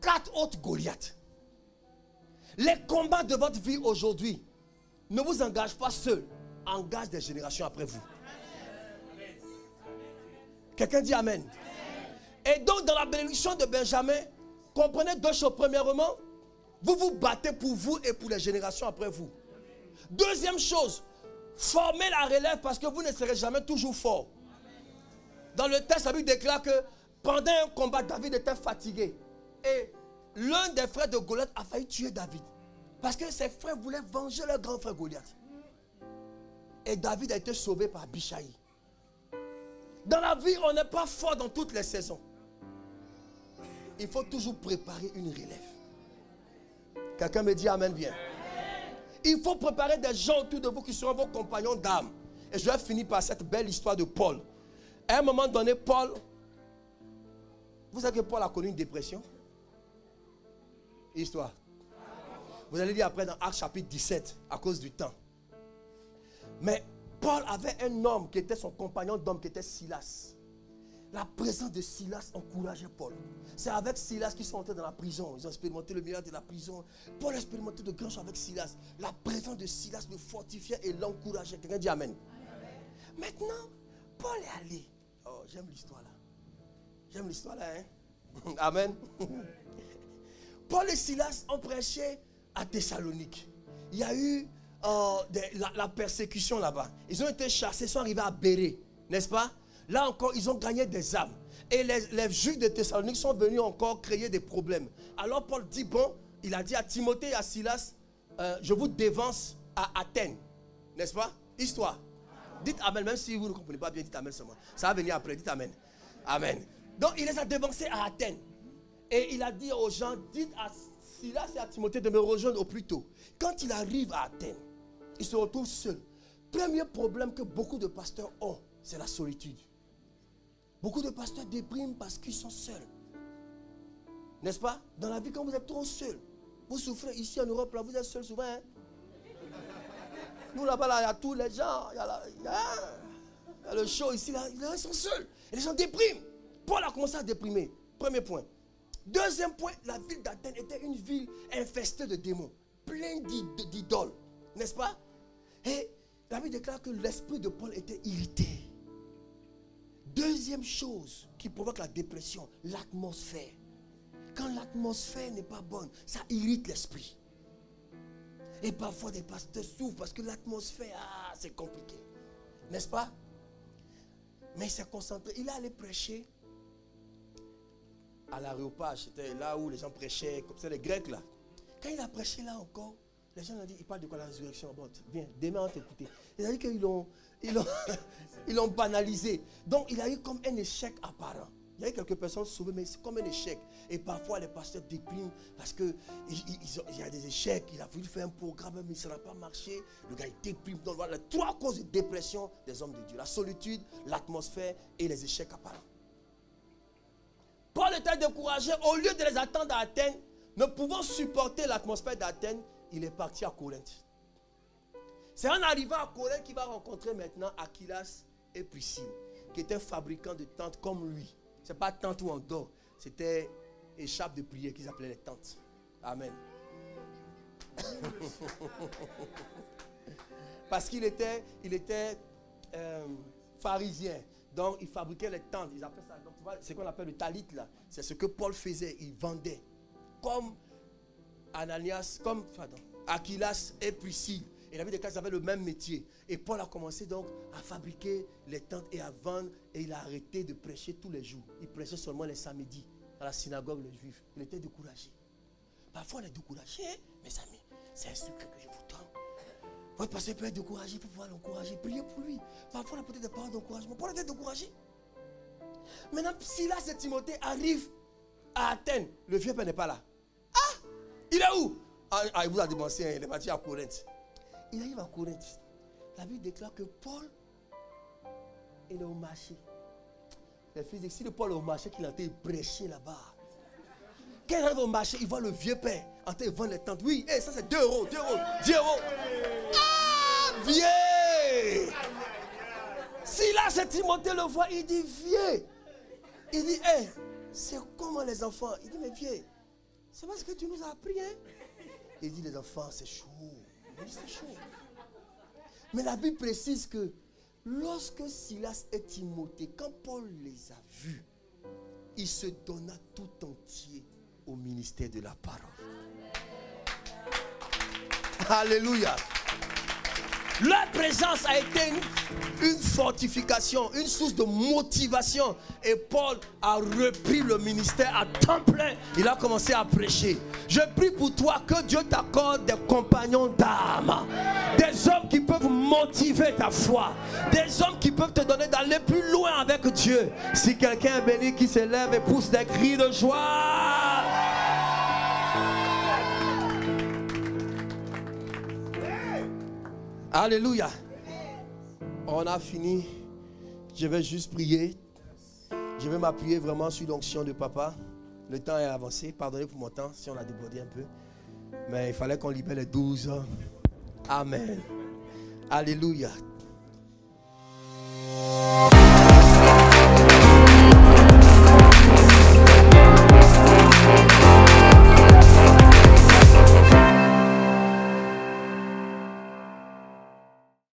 4 autres Goliaths. Les combats de votre vie aujourd'hui ne vous engagent pas seuls, engagent des générations après vous. Quelqu'un dit Amen. Et donc dans la bénédiction de Benjamin, comprenez 2 choses. Premièrement, vous vous battez pour vous et pour les générations après vous. Deuxième chose, formez la relève parce que vous ne serez jamais toujours fort. Dans le texte, la Bible déclare que pendant un combat, David était fatigué. Et l'un des frères de Goliath a failli tuer David. Parce que ses frères voulaient venger leur grand frère Goliath. Et David a été sauvé par Abishai. Dans la vie, on n'est pas fort dans toutes les saisons. Il faut toujours préparer une relève. Quelqu'un me dit Amen bien. Il faut préparer des gens autour de vous qui seront vos compagnons d'âme. Et je vais finir par cette belle histoire de Paul. À un moment donné, Paul, vous savez que Paul a connu une dépression. Histoire. Vous allez lire après dans Actes chapitre 17, à cause du temps. Mais Paul avait un homme qui était son compagnon d'homme, qui était Silas. La présence de Silas encourageait Paul. C'est avec Silas qu'ils sont entrés dans la prison. Ils ont expérimenté le miracle de la prison. Paul a expérimenté de grandes choses avec Silas. La présence de Silas le fortifiait et l'encourageait. Quelqu'un dit Amen. Maintenant, Paul est allé. Oh, j'aime l'histoire là. J'aime l'histoire là, hein. Amen. Paul et Silas ont prêché à Thessalonique. Il y a eu la persécution là-bas. Ils ont été chassés, ils sont arrivés à Bérée, n'est-ce pas? Là encore, ils ont gagné des âmes. Et les Juifs de Thessalonique sont venus encore créer des problèmes. Alors Paul dit, bon, il a dit à Timothée et à Silas, je vous dévance à Athènes. N'est-ce pas? Histoire. Dites Amen, même si vous ne comprenez pas bien, dites Amen seulement. Ça va venir après, dites Amen. Amen. Donc il les a dévancés à Athènes. Et il a dit aux gens, dites à Silas et à Timothée de me rejoindre au plus tôt. Quand il arrive à Athènes, il se retrouve seul. Premier problème que beaucoup de pasteurs ont, c'est la solitude. Beaucoup de pasteurs dépriment parce qu'ils sont seuls. N'est-ce pas? Dans la vie, quand vous êtes trop seul, vous souffrez ici en Europe, là, vous êtes seul souvent. Hein? Nous là-bas, là, il y a tous les gens, il y a le show ici, là, ils sont seuls. Et les gens dépriment. Paul a commencé à déprimer. Premier point. Deuxième point, la ville d'Athènes était une ville infestée de démons, pleine d'idoles. N'est-ce pas? Et la Bible déclare que l'esprit de Paul était irrité. Deuxième chose qui provoque la dépression, l'atmosphère. Quand l'atmosphère n'est pas bonne, ça irrite l'esprit. Et parfois des pasteurs souffrent parce que l'atmosphère, c'est compliqué. N'est-ce pas? Mais il s'est concentré. Il est allé prêcher à l'Aréopage. C'était là où les gens prêchaient, comme ça, les Grecs là. Quand il a prêché là encore, les gens ont dit, il parle de quoi la résurrection? Bon, viens, demain on va t'écouter. Il a dit qu'ils l'ont banalisé. Donc il a eu comme un échec apparent. Il y a eu quelques personnes sauvées, mais c'est comme un échec. Et parfois les pasteurs dépriment parce qu'il y a des échecs. Il a voulu faire un programme, mais ça n'a pas marché. Le gars il déprime. Donc voilà, 3 causes de dépression des hommes de Dieu. La solitude, l'atmosphère et les échecs apparents. Paul était découragé. Au lieu de les attendre à Athènes, ne pouvant supporter l'atmosphère d'Athènes, il est parti à Corinthe. C'est en arrivant à Corinthe qu'il va rencontrer maintenant Aquilas et Priscille, qui étaient fabricants de tentes comme lui. Ce n'est pas tente où on dort, c'était échappe de prière qu'ils appelaient les tentes. Amen. Parce qu'il était pharisien. Donc il fabriquait les tentes. Ils appellent ça. Donc tu vois, c'est ce qu'on appelle le talit là. C'est ce que Paul faisait. Il vendait. Comme Ananias, comme Aquilas et Priscille. Et la Bible déclare qu'ils avaient le même métier. Et Paul a commencé donc à fabriquer les tentes et à vendre. Et il a arrêté de prêcher tous les jours. Il prêchait seulement les samedis à la synagogue des Juifs. Il était découragé. Parfois on est découragé, mes amis. C'est un secret que je vous donne. Votre pasteur peut être découragé, il faut pouvoir l'encourager. Priez pour lui. Parfois on a peut-être des paroles d'encouragement. Paul était découragé. Maintenant, Silas et Timothée arrivent à Athènes. Le vieux père n'est pas là. Ah, il est où? Il vous a déboursé, il est parti à Corinthe. Il arrive à Corinthe. La Bible déclare que Paul, il est au marché. Les filles disent, si le Paul est au marché, qu'il a été prêché là-bas. Quand il arrive au marché, il voit le vieux père en train de vendre les tentes. Oui, ça c'est 2 euros, 2 euros, 10 euros. Ah, vieux! Silas et Timothée le voient, il dit, vieux. Il dit, c'est comment les enfants? Il dit, mais vieux, c'est parce que tu nous as appris, hein? Il dit, les enfants, c'est chaud. Il dit, c'est chaud. Mais la Bible précise que lorsque Silas et Timothée, quand Paul les a vus, il se donna tout entier au ministère de la parole. Alléluia. Leur présence a été une fortification, une source de motivation. Et Paul a repris le ministère à temps plein. Il a commencé à prêcher. Je prie pour toi que Dieu t'accorde des compagnons d'âme. Des hommes qui peuvent motiver ta foi. Des hommes qui peuvent te donner d'aller plus loin avec Dieu. Si quelqu'un est béni qui s'élève et pousse des cris de joie. Alléluia. On a fini. Je vais juste prier. Je vais m'appuyer vraiment sur l'onction de papa. Le temps est avancé. Pardonnez pour mon temps si on a débordé un peu. Mais il fallait qu'on libère les 12. Amen. Alléluia.